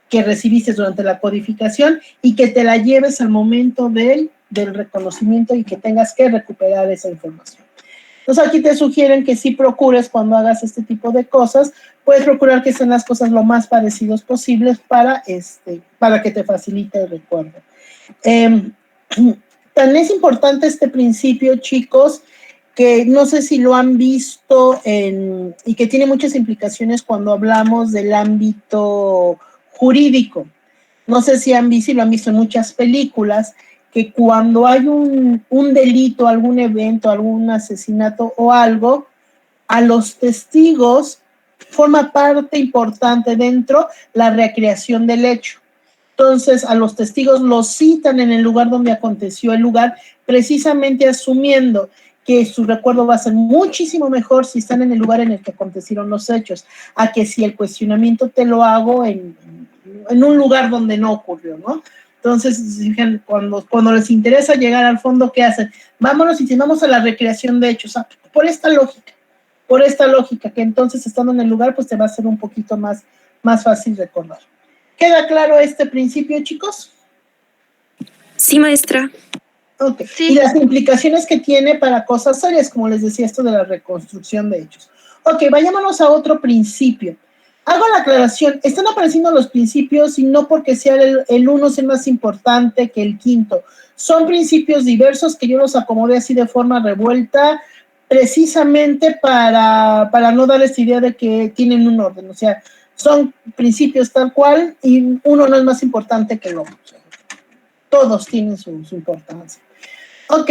que recibiste durante la codificación y que te la lleves al momento del reconocimiento y que tengas que recuperar esa información. Entonces, aquí te sugieren que sí procures cuando hagas este tipo de cosas, puedes procurar que sean las cosas lo más parecidos posibles para que te facilite el recuerdo. Tan es importante este principio, chicos, que no sé si lo han visto y que tiene muchas implicaciones cuando hablamos del ámbito jurídico. No sé si lo han visto en muchas películas, que cuando hay un delito, algún evento, algún asesinato o algo, a los testigos forma parte importante dentro la recreación del hecho. Entonces, a los testigos los citan en el lugar donde aconteció el lugar, precisamente asumiendo que su recuerdo va a ser muchísimo mejor si están en el lugar en el que acontecieron los hechos, a que si el cuestionamiento te lo hago en un lugar donde no ocurrió, ¿no? Entonces, cuando les interesa llegar al fondo, ¿qué hacen? Vámonos y vamos a la recreación de hechos, por esta lógica, que entonces estando en el lugar, pues te va a ser un poquito más fácil recordar. ¿Queda claro este principio, chicos? Sí, maestra. Ok. Sí. Y las implicaciones que tiene para cosas serias, como les decía, esto de la reconstrucción de hechos. Ok, vayámonos a otro principio. Hago la aclaración, están apareciendo los principios y no porque sea el uno sea más importante que el quinto. Son principios diversos que yo los acomodé así de forma revuelta, precisamente para no dar esta idea de que tienen un orden. O sea, son principios tal cual y uno no es más importante que el otro. Todos tienen su importancia. Ok,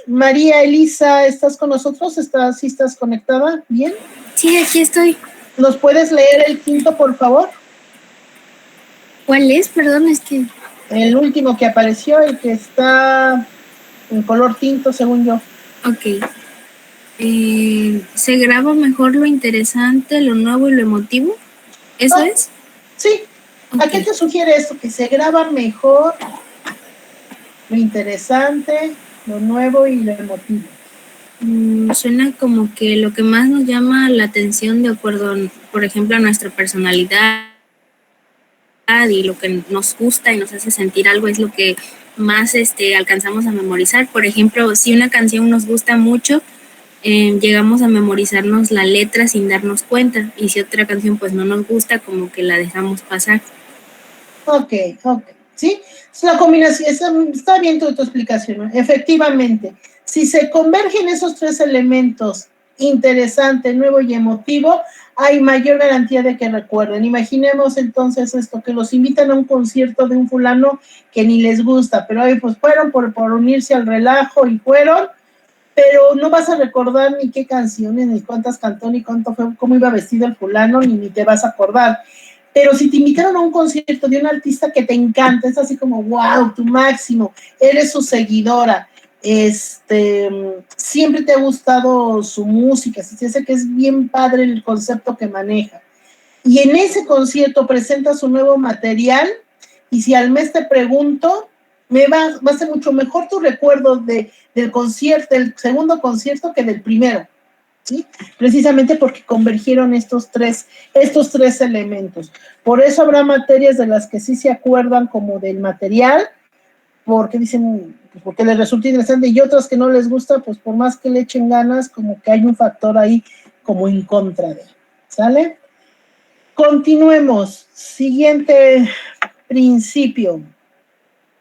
María Elisa, ¿estás con nosotros? ¿Sí estás conectada? ¿Bien? Sí, aquí estoy. ¿Nos puedes leer el quinto, por favor? ¿Cuál es? Perdón, es que... El último que apareció, el que está en color tinto, según yo. Ok. ¿Se graba mejor lo interesante, lo nuevo y lo emotivo? ¿Eso es? Sí. Okay. ¿A qué te sugiere esto? Que se graba mejor lo interesante, lo nuevo y lo emotivo. Suena como que lo que más nos llama la atención de acuerdo, por ejemplo, a nuestra personalidad y lo que nos gusta y nos hace sentir algo es lo que más alcanzamos a memorizar. Por ejemplo, si una canción nos gusta mucho, llegamos a memorizarnos la letra sin darnos cuenta, y si otra canción pues no nos gusta, como que la dejamos pasar. Ok, ¿sí? Es una combinación, está bien tu explicación, ¿no? Efectivamente, si se convergen esos tres elementos, interesante, nuevo y emotivo, hay mayor garantía de que recuerden. Imaginemos entonces esto, que los invitan a un concierto de un fulano que ni les gusta, pero pues fueron por unirse al relajo y fueron, pero no vas a recordar ni qué canciones, ni cuántas cantó, ni cómo iba vestido el fulano, ni te vas a acordar. Pero si te invitaron a un concierto de un artista que te encanta, es así como, wow, tu máximo, eres su seguidora, siempre te ha gustado su música, se hace que es bien padre el concepto que maneja. Y en ese concierto presenta su nuevo material, y si al mes te pregunto, va a ser mucho mejor tu recuerdo del concierto, del segundo concierto, que del primero. ¿Sí? Precisamente porque convergieron estos tres elementos. Por eso habrá materias de las que sí se acuerdan como del material, porque dicen, pues porque les resulta interesante, y otras que no les gusta, pues por más que le echen ganas, como que hay un factor ahí como en contra de. ¿Sale? Continuemos. Siguiente principio.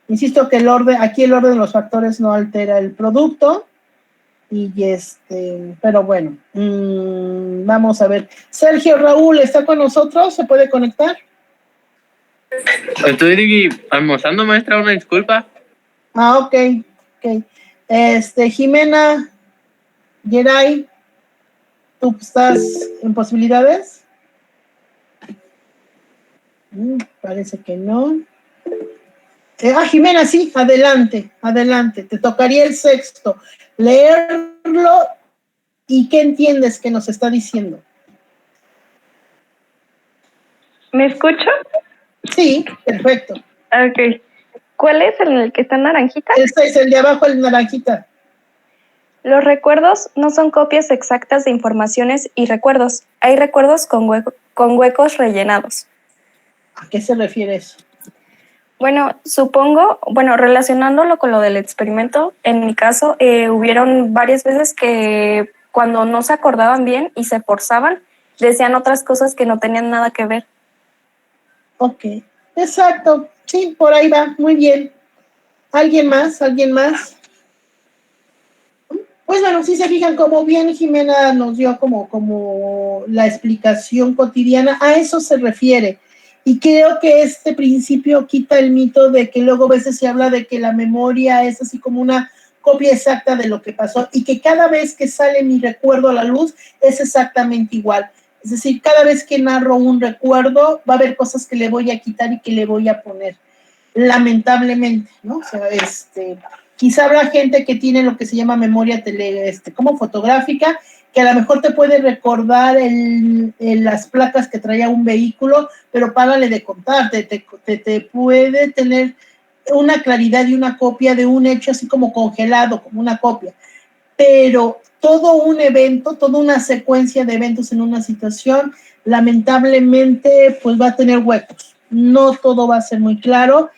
Insisto que aquí el orden de los factores no altera el producto. Y pero bueno, vamos a ver. Sergio Raúl, ¿está con nosotros? ¿Se puede conectar? Estoy almorzando, maestra, una disculpa. Ok. Jimena, Geray, ¿tú estás en posibilidades? Parece que no. Jimena, sí, adelante. Te tocaría el sexto. Leerlo ¿Y qué entiendes que nos está diciendo? ¿Me escucho? Sí, perfecto. Ok. ¿Cuál es el que está en naranjita? Este es el de abajo, el naranjita. Los recuerdos no son copias exactas de informaciones y recuerdos. Hay recuerdos con huecos rellenados. ¿A qué se refiere eso? Bueno, relacionándolo con lo del experimento, en mi caso, hubieron varias veces que cuando no se acordaban bien y se forzaban, decían otras cosas que no tenían nada que ver. Ok, exacto. Sí, por ahí va. Muy bien. ¿Alguien más? ¿Alguien más? Pues bueno, si se fijan, como bien Jimena nos dio como la explicación cotidiana, a eso se refiere. Y creo que este principio quita el mito de que luego a veces se habla de que la memoria es así como una copia exacta de lo que pasó y que cada vez que sale mi recuerdo a la luz es exactamente igual. Es decir, cada vez que narro un recuerdo va a haber cosas que le voy a quitar y que le voy a poner, lamentablemente, ¿no? O sea, quizá habrá gente que tiene lo que se llama memoria como fotográfica, que a lo mejor te puede recordar las placas que traía un vehículo, pero párale de contar, te puede tener una claridad y una copia de un hecho así como congelado, como una copia. Pero todo un evento, toda una secuencia de eventos en una situación, lamentablemente, pues va a tener huecos. No todo va a ser muy claro.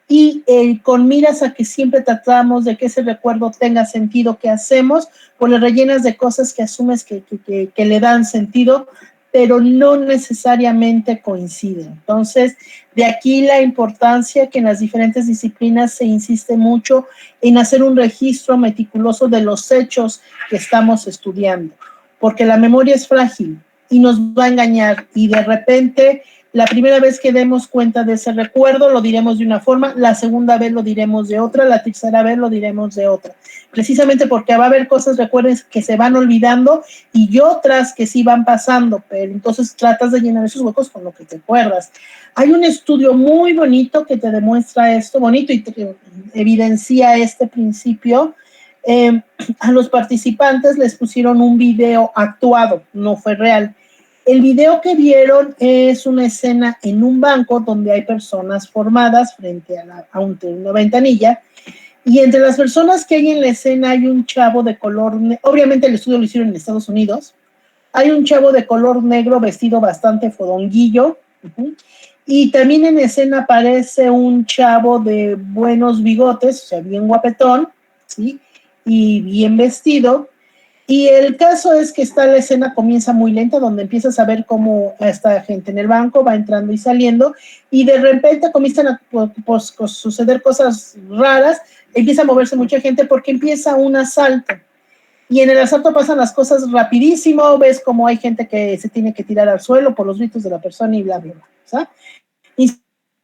Y con miras a que siempre tratamos de que ese recuerdo tenga sentido que hacemos, pues le rellenas de cosas que asumes que le dan sentido, pero no necesariamente coinciden. Entonces, de aquí la importancia que en las diferentes disciplinas se insiste mucho en hacer un registro meticuloso de los hechos que estamos estudiando, porque la memoria es frágil y nos va a engañar, y de repente la primera vez que demos cuenta de ese recuerdo lo diremos de una forma, la segunda vez lo diremos de otra, la tercera vez lo diremos de otra, precisamente porque va a haber cosas, recuerden, que se van olvidando y otras que sí van pasando, pero entonces tratas de llenar esos huecos con lo que te acuerdas. Hay un estudio muy bonito que te demuestra esto, bonito, y te evidencia este principio. A los participantes les pusieron un video actuado, no fue real. El video que vieron es una escena en un banco donde hay personas formadas frente a una ventanilla, y entre las personas que hay en la escena hay un chavo de color, obviamente el estudio lo hicieron en Estados Unidos, hay un chavo de color negro vestido bastante fodonguillo, y también en escena aparece un chavo de buenos bigotes, o sea, bien guapetón, ¿sí? Y bien vestido. Y el caso es que la escena comienza muy lenta, donde empiezas a ver cómo esta gente en el banco va entrando y saliendo, y de repente comienzan a suceder cosas raras, empieza a moverse mucha gente porque empieza un asalto. Y en el asalto pasan las cosas rapidísimo, ves como hay gente que se tiene que tirar al suelo por los gritos de la persona y bla, bla, bla. ¿Sabes?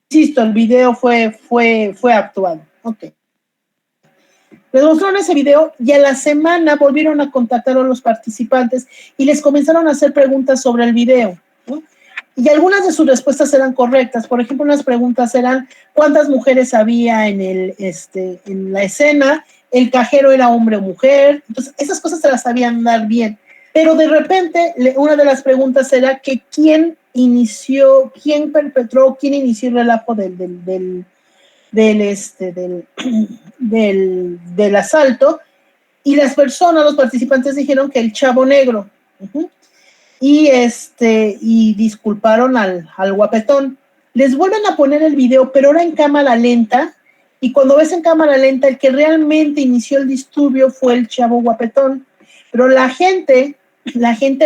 Insisto, el video fue actuado. Ok. Les mostraron ese video y a la semana volvieron a contactar a los participantes y les comenzaron a hacer preguntas sobre el video, ¿no? Y algunas de sus respuestas eran correctas. Por ejemplo, unas preguntas eran: ¿cuántas mujeres había en la escena? ¿El cajero era hombre o mujer? Entonces, esas cosas se las sabían dar bien. Pero de repente, una de las preguntas era que quién inició el relajo del asalto, y las personas, los participantes dijeron que el chavo negro, y disculparon al guapetón. Les vuelven a poner el video, pero ahora en cámara lenta, y cuando ves en cámara lenta, el que realmente inició el disturbio fue el chavo guapetón, pero la gente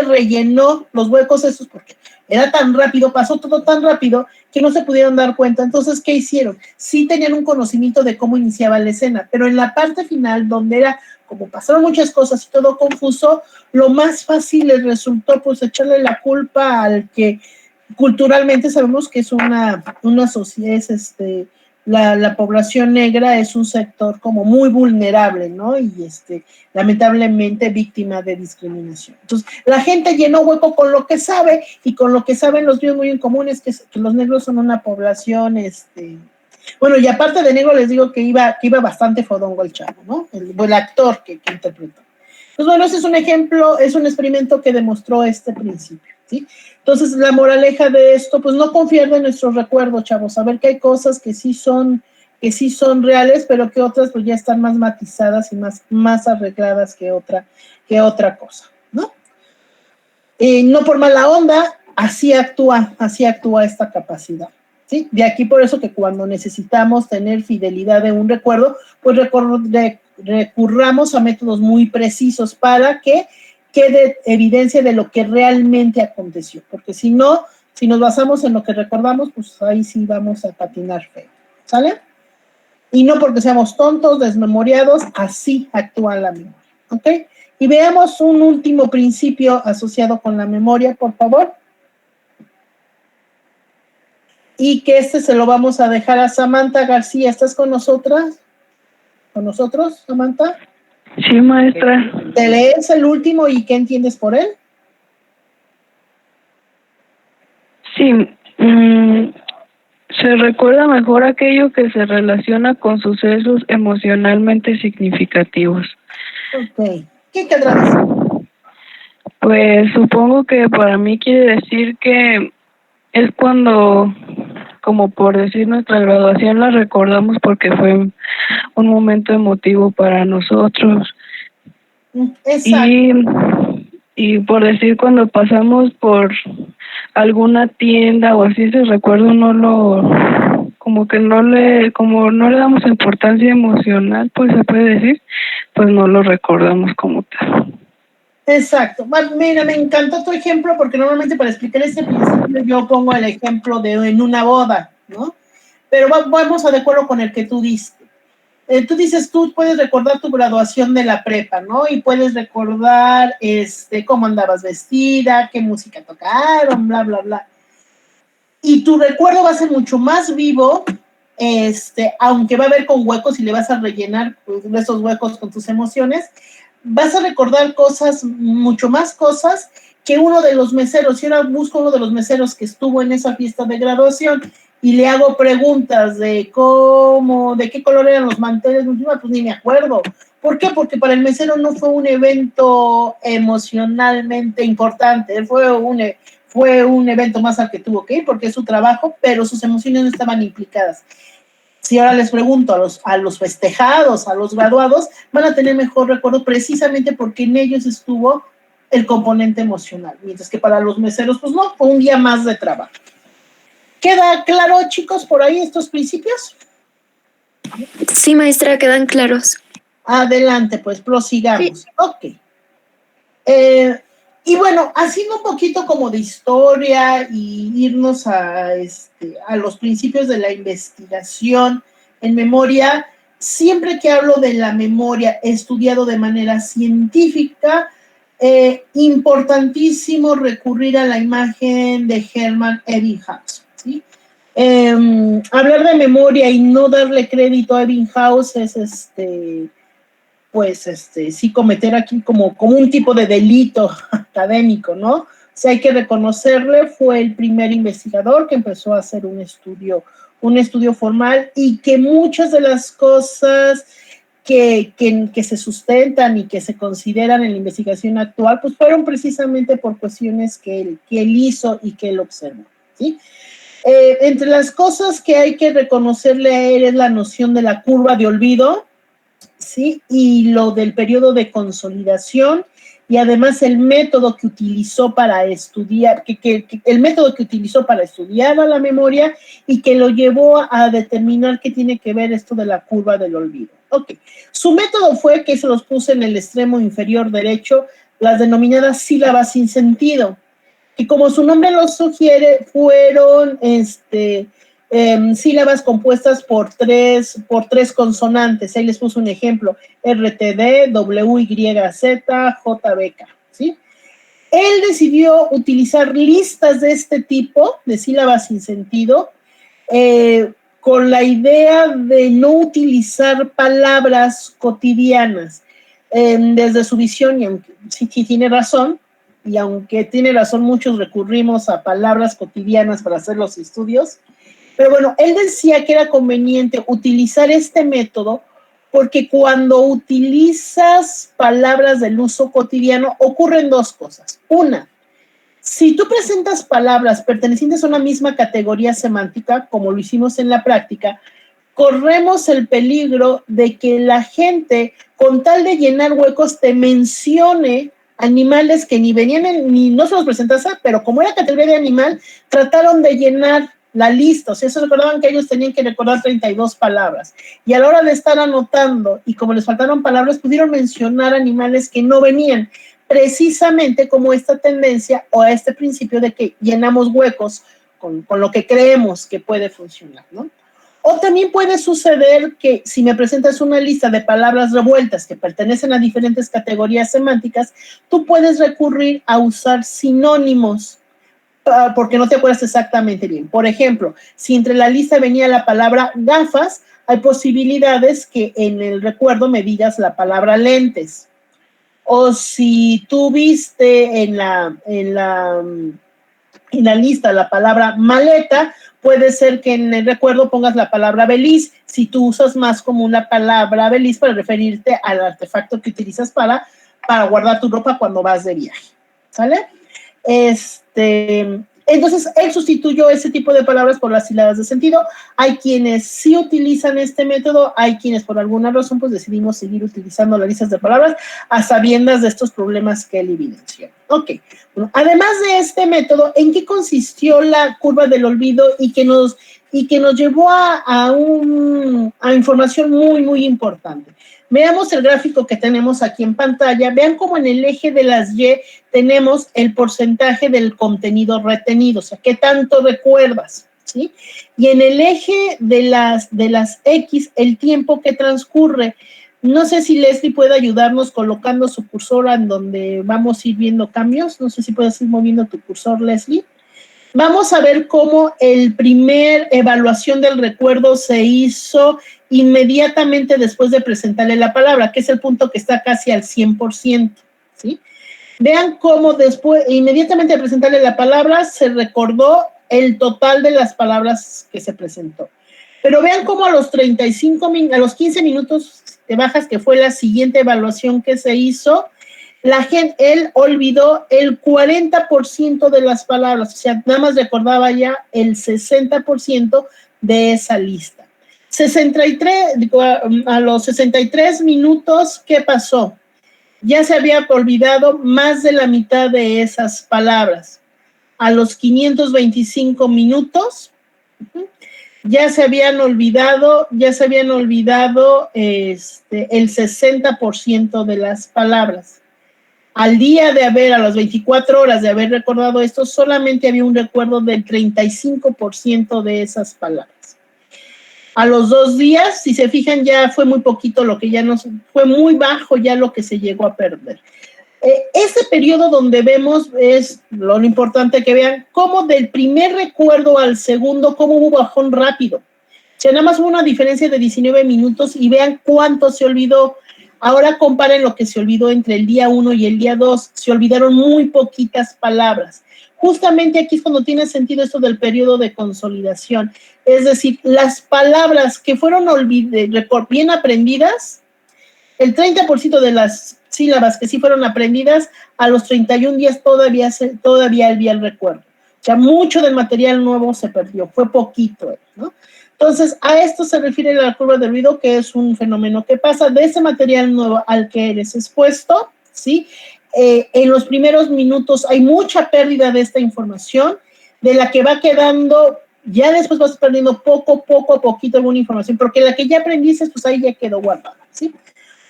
rellenó los huecos esos porque era tan rápido, pasó todo tan rápido que no se pudieron dar cuenta. Entonces, ¿qué hicieron? Sí tenían un conocimiento de cómo iniciaba la escena, pero en la parte final, donde era como pasaron muchas cosas y todo confuso, lo más fácil les resultó pues echarle la culpa al que culturalmente sabemos que es una sociedad, la población negra es un sector como muy vulnerable, ¿no? Y lamentablemente víctima de discriminación. Entonces, la gente llenó hueco con lo que sabe, y con lo que saben los vio muy en común es que los negros son una población, bueno, y aparte de negro les digo que iba bastante fodongo el chavo, ¿no? El actor que interpretó. Pues bueno, ese es un ejemplo, es un experimento que demostró este principio, ¿sí? Entonces, la moraleja de esto, pues no confiar en nuestros recuerdos, chavos, saber que hay cosas que sí son reales, pero que otras pues ya están más matizadas y más arregladas que otra cosa, ¿no? No por mala onda, así actúa esta capacidad, ¿sí? De aquí por eso que cuando necesitamos tener fidelidad de un recuerdo, pues recurramos a métodos muy precisos para que quede evidencia de lo que realmente aconteció, porque si no, si nos basamos en lo que recordamos, pues ahí sí vamos a patinar feo, ¿sale? Y no porque seamos tontos, desmemoriados, así actúa la memoria, ¿ok? Y veamos un último principio asociado con la memoria, por favor. Y que se lo vamos a dejar a Samantha García. ¿Estás con nosotras? ¿Con nosotros, Samantha? Sí, maestra. ¿Te lees el último y qué entiendes por él? Sí. Se recuerda mejor aquello que se relaciona con sucesos emocionalmente significativos. Ok. ¿Qué querrá decir? Pues supongo que para mí quiere decir que es cuando, como por decir, nuestra graduación la recordamos porque fue un momento emotivo para nosotros. Exacto. Y por decir, cuando pasamos por alguna tienda o así, ese recuerdo como no le damos importancia emocional, pues se puede decir, pues no lo recordamos como tal. Exacto. Bueno, mira, me encantó tu ejemplo porque normalmente para explicar este principio yo pongo el ejemplo de en una boda, ¿no? Pero vamos de acuerdo con el que tú diste. Tú dices, tú puedes recordar tu graduación de la prepa, ¿no? Y puedes recordar cómo andabas vestida, qué música tocaron, bla, bla, bla. Y tu recuerdo va a ser mucho más vivo, aunque va a haber con huecos y le vas a rellenar pues, esos huecos con tus emociones, vas a recordar mucho más cosas que uno de los meseros. Si ahora busco uno de los meseros que estuvo en esa fiesta de graduación y le hago preguntas de qué color eran los manteles, pues ni me acuerdo. ¿Por qué? Porque para el mesero no fue un evento emocionalmente importante, fue un evento más al que tuvo que ir porque es su trabajo, pero sus emociones no estaban implicadas. Si ahora les pregunto a los festejados, a los graduados, van a tener mejor recuerdo precisamente porque en ellos estuvo el componente emocional, mientras que para los meseros, pues no, fue un día más de trabajo. ¿Queda claro, chicos, por ahí estos principios? Sí, maestra, quedan claros. Adelante, pues prosigamos. Sí. Ok. Y bueno, haciendo un poquito como de historia y irnos a los principios de la investigación en memoria, siempre que hablo de la memoria estudiado de manera científica, importantísimo recurrir a la imagen de Hermann Ebbinghaus, ¿sí? Hablar de memoria y no darle crédito a Ebbinghaus es sí cometer aquí como un tipo de delito académico, ¿no? O sea, hay que reconocerle, fue el primer investigador que empezó a hacer un estudio formal y que muchas de las cosas que se sustentan y que se consideran en la investigación actual, pues fueron precisamente por cuestiones que él hizo y que él observó, ¿sí? Entre las cosas que hay que reconocerle a él es la noción de la curva de olvido, ¿sí? Y lo del periodo de consolidación y además el método que utilizó para estudiar, el método que utilizó para estudiar a la memoria y que lo llevó a determinar qué tiene que ver esto de la curva del olvido. Ok, su método fue que se los puse en el extremo inferior derecho, las denominadas sílabas sin sentido, que como su nombre lo sugiere, fueron sílabas compuestas por tres consonantes. Ahí les puse un ejemplo: RTD, WYZ, JBK, ¿sí? Él decidió utilizar listas de este tipo, de sílabas sin sentido, con la idea de no utilizar palabras cotidianas. Desde su visión, y aunque sí tiene razón, y aunque tiene razón, muchos recurrimos a palabras cotidianas para hacer los estudios. Pero bueno, él decía que era conveniente utilizar este método Porque cuando utilizas palabras del uso cotidiano, ocurren dos cosas. Una, si tú presentas palabras pertenecientes a una misma categoría semántica, como lo hicimos en la práctica, corremos el peligro de que la gente, con tal de llenar huecos, te mencione animales que ni venían, ni no se los presentaste, pero como era categoría de animal, trataron de llenar la lista. O sea, eso recordaban que ellos tenían que recordar 32 palabras. Y a la hora de estar anotando, y como les faltaron palabras, pudieron mencionar animales que no venían, precisamente como esta tendencia o este principio de que llenamos huecos con lo que creemos que puede funcionar, ¿no? O también puede suceder que si me presentas una lista de palabras revueltas que pertenecen a diferentes categorías semánticas, tú puedes recurrir a usar sinónimos porque no te acuerdas exactamente bien. Por ejemplo, si entre la lista venía la palabra gafas, hay posibilidades que en el recuerdo me digas la palabra lentes. O si tú viste en la lista la palabra maleta, puede ser que en el recuerdo pongas la palabra beliz, si tú usas más común la palabra beliz para referirte al artefacto que utilizas para guardar tu ropa cuando vas de viaje, ¿sale? Entonces, él sustituyó ese tipo de palabras por las sílabas de sentido. Hay quienes sí utilizan este método, hay quienes por alguna razón pues decidimos seguir utilizando las listas de palabras a sabiendas de estos problemas que él evidenció. Ok, bueno, además de este método, ¿en qué consistió la curva del olvido y que nos llevó a información muy, muy importante? Veamos el gráfico que tenemos aquí en pantalla. Vean cómo en el eje de las Y tenemos el porcentaje del contenido retenido, o sea, qué tanto recuerdas, ¿sí? Y en el eje de las X, el tiempo que transcurre. No sé si Leslie puede ayudarnos colocando su cursor en donde vamos a ir viendo cambios. No sé si puedes ir moviendo tu cursor, Leslie. Vamos a ver cómo el primer evaluación del recuerdo se hizo inmediatamente después de presentarle la palabra, que es el punto que está casi al 100%, ¿sí? Vean cómo después, inmediatamente de presentarle la palabra, se recordó el total de las palabras que se presentó. Pero vean cómo a los 15 minutos de bajas, que fue la siguiente evaluación que se hizo, él olvidó el 40% de las palabras, o sea, nada más recordaba ya el 60% de esa lista. A los 63 minutos, ¿qué pasó? Ya se había olvidado más de la mitad de esas palabras. A los 525 minutos, ya se habían olvidado el 60% de las palabras. A las 24 horas de haber recordado esto, solamente había un recuerdo del 35% de esas palabras. A los 2 días, si se fijan, ya fue muy poquito fue muy bajo ya lo que se llegó a perder. Este periodo donde vemos es lo importante que vean cómo del primer recuerdo al segundo, cómo hubo bajón rápido. O sea, nada más hubo una diferencia de 19 minutos y vean cuánto se olvidó. Ahora comparen lo que se olvidó entre el día 1 y el día 2. Se olvidaron muy poquitas palabras. Justamente aquí es cuando tiene sentido esto del periodo de consolidación. Es decir, las palabras que fueron bien aprendidas, el 30% de las sílabas que sí fueron aprendidas, a los 31 días todavía había el recuerdo. O sea, mucho del material nuevo se perdió, fue poquito, ¿no? Entonces, a esto se refiere la curva de olvido, que es un fenómeno que pasa de ese material nuevo al que eres expuesto, ¿sí? En los primeros minutos hay mucha pérdida de esta información, de la que va quedando, ya después vas perdiendo poquito alguna información, porque la que ya aprendiste, pues ahí ya quedó guardada, ¿sí?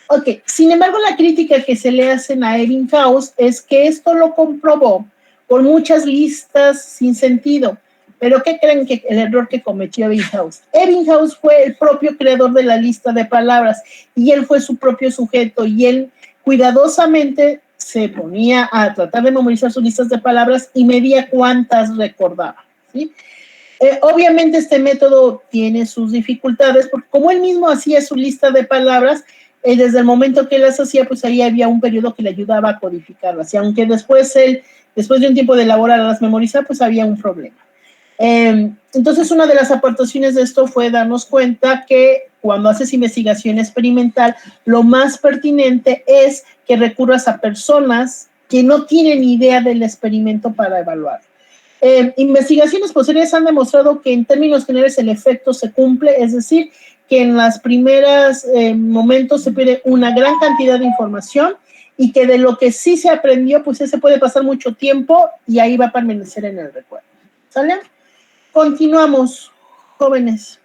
Ok, sin embargo, la crítica que se le hacen a Ebbinghaus es que esto lo comprobó por muchas listas sin sentido. ¿Pero qué creen que el error que cometió Ebbinghaus? Ebbinghaus fue el propio creador de la lista de palabras y él fue su propio sujeto y él cuidadosamente se ponía a tratar de memorizar sus listas de palabras y medía cuántas recordaba, ¿sí? Obviamente este método tiene sus dificultades porque como él mismo hacía su lista de palabras, desde el momento que él las hacía, pues ahí había un periodo que le ayudaba a codificarlas y aunque después de un tiempo de elaborarlas, memorizar, pues había un problema. Entonces, una de las aportaciones de esto fue darnos cuenta que cuando haces investigación experimental, lo más pertinente es que recurras a personas que no tienen idea del experimento para evaluar. Investigaciones posteriores han demostrado que en términos generales el efecto se cumple, es decir, que en las primeras momentos se pierde una gran cantidad de información y que de lo que sí se aprendió, pues se puede pasar mucho tiempo y ahí va a permanecer en el recuerdo. ¿Sale? Continuamos, jóvenes.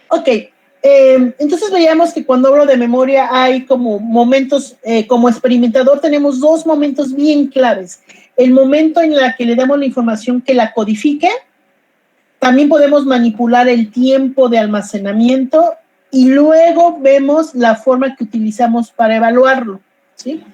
Ok, entonces veíamos que cuando hablo de memoria hay como momentos, como experimentador tenemos dos momentos bien claves. El momento en el que le damos la información que la codifique, también podemos manipular el tiempo de almacenamiento y luego vemos la forma que utilizamos para evaluarlo, ¿sí?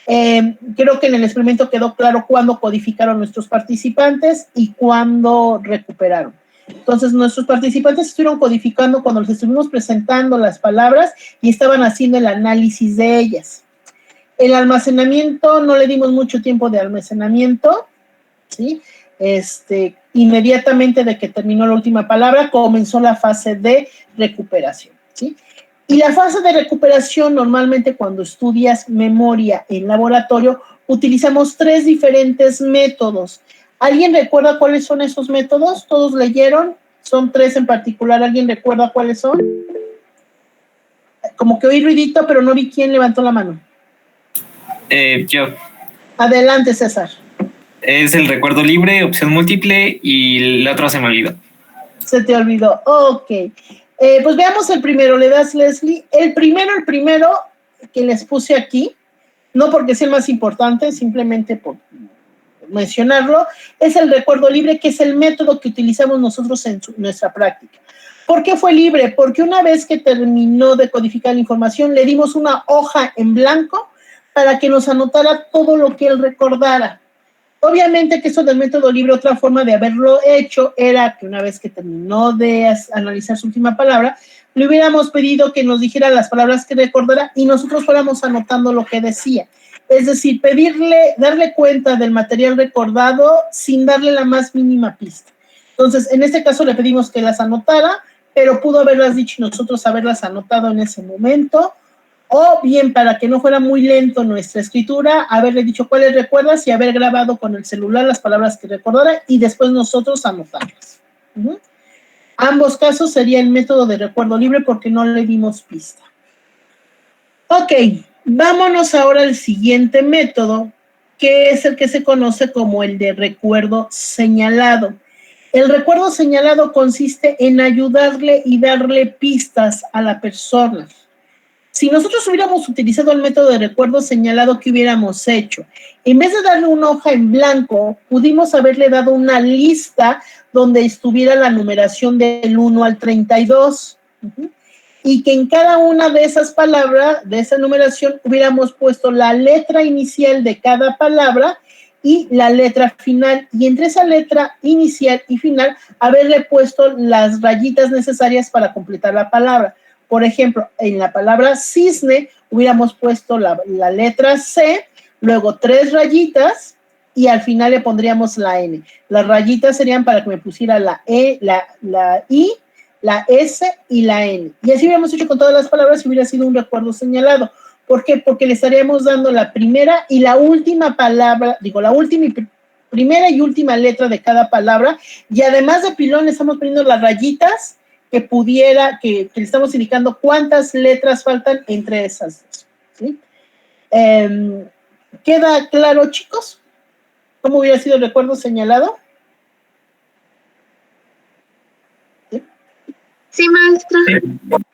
Creo que en el experimento quedó claro cuándo codificaron nuestros participantes y cuándo recuperaron. Entonces, nuestros participantes estuvieron codificando cuando les estuvimos presentando las palabras y estaban haciendo el análisis de ellas. El almacenamiento, no le dimos mucho tiempo de almacenamiento, ¿sí? Inmediatamente de que terminó la última palabra, comenzó la fase de recuperación, ¿sí? Y la fase de recuperación, normalmente cuando estudias memoria en laboratorio, utilizamos 3 diferentes métodos. ¿Alguien recuerda cuáles son esos métodos? ¿Todos leyeron? Son 3 en particular. ¿Alguien recuerda cuáles son? Como que oí ruidito, pero no vi quién levantó la mano. Yo. Adelante, César. Es el recuerdo libre, opción múltiple, y la otra se me olvidó. Se te olvidó. Ok. Pues veamos el primero. ¿Le das, Leslie? El primero que les puse aquí, no porque sea el más importante, simplemente por mencionarlo, es el recuerdo libre, que es el método que utilizamos nosotros en nuestra práctica. ¿Por qué fue libre? Porque una vez que terminó de codificar la información, le dimos una hoja en blanco para que nos anotara todo lo que él recordara. Obviamente que eso del método libre, otra forma de haberlo hecho era que una vez que terminó de analizar su última palabra, le hubiéramos pedido que nos dijera las palabras que recordara y nosotros fuéramos anotando lo que decía. Es decir, darle cuenta del material recordado sin darle la más mínima pista. Entonces, en este caso le pedimos que las anotara, pero pudo haberlas dicho y nosotros haberlas anotado en ese momento, o bien, para que no fuera muy lento nuestra escritura, haberle dicho cuáles recuerdas y haber grabado con el celular las palabras que recordara y después nosotros anotarlas. Ambos casos sería el método de recuerdo libre porque no le dimos pista. Ok, vámonos ahora al siguiente método, que es el que se conoce como el de recuerdo señalado. El recuerdo señalado consiste en ayudarle y darle pistas a la persona. Si nosotros hubiéramos utilizado el método de recuerdo señalado, ¿qué hubiéramos hecho? En vez de darle una hoja en blanco, pudimos haberle dado una lista donde estuviera la numeración del 1 al 32. Y que en cada una de esas palabras, de esa numeración, hubiéramos puesto la letra inicial de cada palabra y la letra final. Y entre esa letra inicial y final, haberle puesto las rayitas necesarias para completar la palabra. Por ejemplo, en la palabra cisne hubiéramos puesto la letra C, luego 3 rayitas y al final le pondríamos la N. Las rayitas serían para que me pusiera la E, la I, la S y la N. Y así hubiéramos hecho con todas las palabras y hubiera sido un recuerdo señalado. ¿Por qué? Porque le estaríamos dando la primera y la última palabra, primera y última letra de cada palabra, y además de pilón le estamos poniendo las rayitas que le estamos indicando cuántas letras faltan entre esas dos, ¿sí? ¿Queda claro, chicos? ¿Cómo hubiera sido el recuerdo señalado? ¿Sí? Sí, maestra.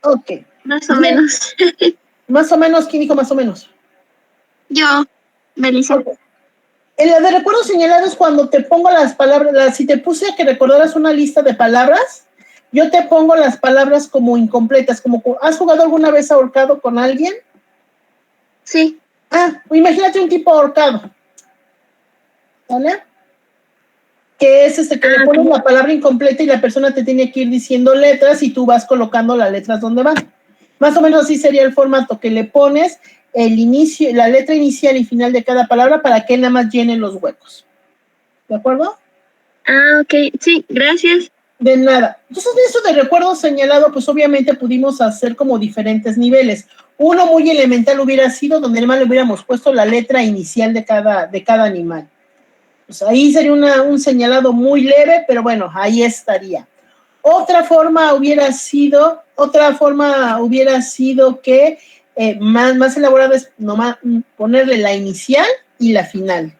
Ok. Más o menos. Más o menos, ¿quién dijo más o menos? Yo, Melissa. Okay. El de recuerdo señalado es cuando te pongo las palabras, si te puse a que recordaras una lista de palabras, yo te pongo las palabras como incompletas, como ¿has jugado alguna vez ahorcado con alguien? Sí. Imagínate un tipo ahorcado, ¿vale? Que es que le pones la palabra incompleta y la persona te tiene que ir diciendo letras y tú vas colocando las letras donde van. Más o menos así sería el formato, que le pones el inicio, la letra inicial y final de cada palabra para que él nada más llene los huecos. ¿De acuerdo? Ah, ok, sí, gracias. De nada. Entonces, de eso de recuerdo señalado, pues obviamente pudimos hacer como diferentes niveles. Uno muy elemental hubiera sido donde además le hubiéramos puesto la letra inicial de cada animal. Pues ahí sería un señalado muy leve, pero bueno, ahí estaría. Otra forma hubiera sido que más elaborada es nomás ponerle la inicial y la final.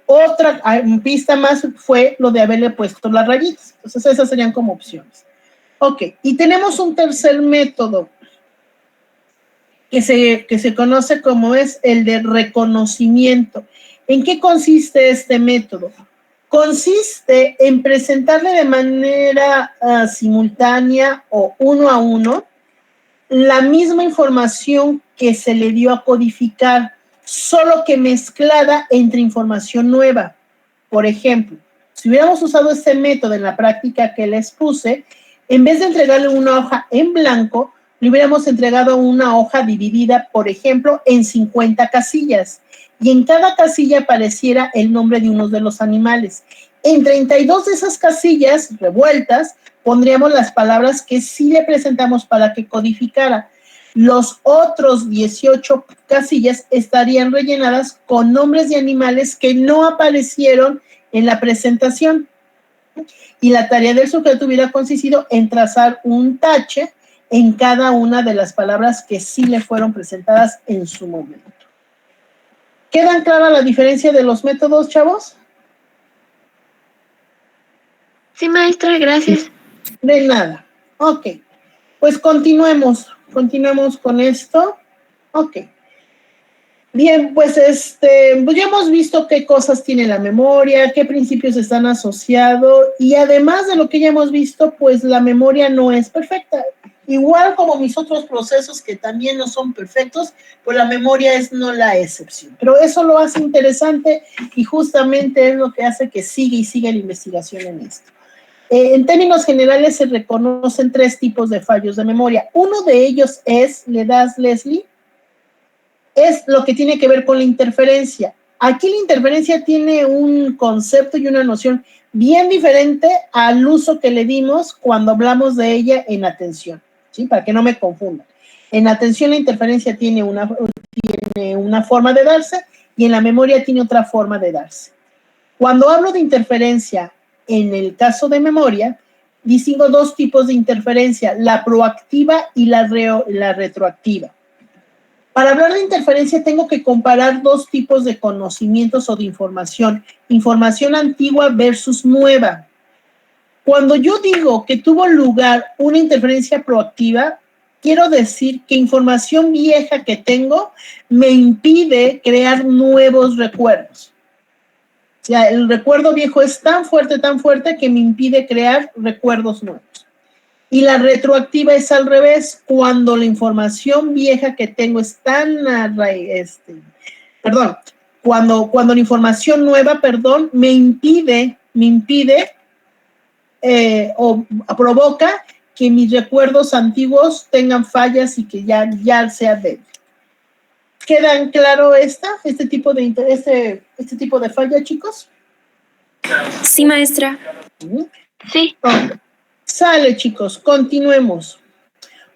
Otra pista más fue lo de haberle puesto las rayitas. Entonces esas serían como opciones. Ok, y tenemos un tercer método que se conoce como es el de reconocimiento. ¿En qué consiste este método? Consiste en presentarle de manera simultánea o uno a uno la misma información que se le dio a codificar, solo que mezclada entre información nueva. Por ejemplo, si hubiéramos usado este método en la práctica que les puse, en vez de entregarle una hoja en blanco, le hubiéramos entregado una hoja dividida, por ejemplo, en 50 casillas, y en cada casilla apareciera el nombre de uno de los animales. En 32 de esas casillas revueltas, pondríamos las palabras que sí le presentamos para que codificara. Los otros 18 casillas estarían rellenadas con nombres de animales que no aparecieron en la presentación. Y la tarea del sujeto hubiera consistido en trazar un tache en cada una de las palabras que sí le fueron presentadas en su momento. ¿Quedan clara la diferencia de los métodos, chavos? Sí, maestra, gracias. De nada. Ok. Pues continuemos con esto. Ok. Bien, pues pues ya hemos visto qué cosas tiene la memoria, qué principios están asociados, y además de lo que ya hemos visto, pues la memoria no es perfecta. Igual como mis otros procesos que también no son perfectos, pues la memoria es no la excepción. Pero eso lo hace interesante y justamente es lo que hace que siga y siga la investigación en esto. En términos generales se reconocen 3 tipos de fallos de memoria. Uno de ellos es, ¿le das, Leslie? Es lo que tiene que ver con la interferencia. Aquí la interferencia tiene un concepto y una noción bien diferente al uso que le dimos cuando hablamos de ella en atención, ¿sí? Para que no me confundan. En atención la interferencia tiene una forma de darse y en la memoria tiene otra forma de darse. Cuando hablo de interferencia en el caso de memoria, distingo 2 tipos de interferencia, la proactiva y la retroactiva. Para hablar de interferencia tengo que comparar 2 tipos de conocimientos o de información antigua versus nueva. Cuando yo digo que tuvo lugar una interferencia proactiva, quiero decir que información vieja que tengo me impide crear nuevos recuerdos. O sea, el recuerdo viejo es tan fuerte que me impide crear recuerdos nuevos. Y la retroactiva es al revés, cuando la información vieja que tengo es tan, cuando la información nueva, me impide o provoca que mis recuerdos antiguos tengan fallas y que ya sea débil. ¿Quedan claro este tipo de falla, chicos? Sí, maestra. Sí. Okay. Sale, chicos, continuemos.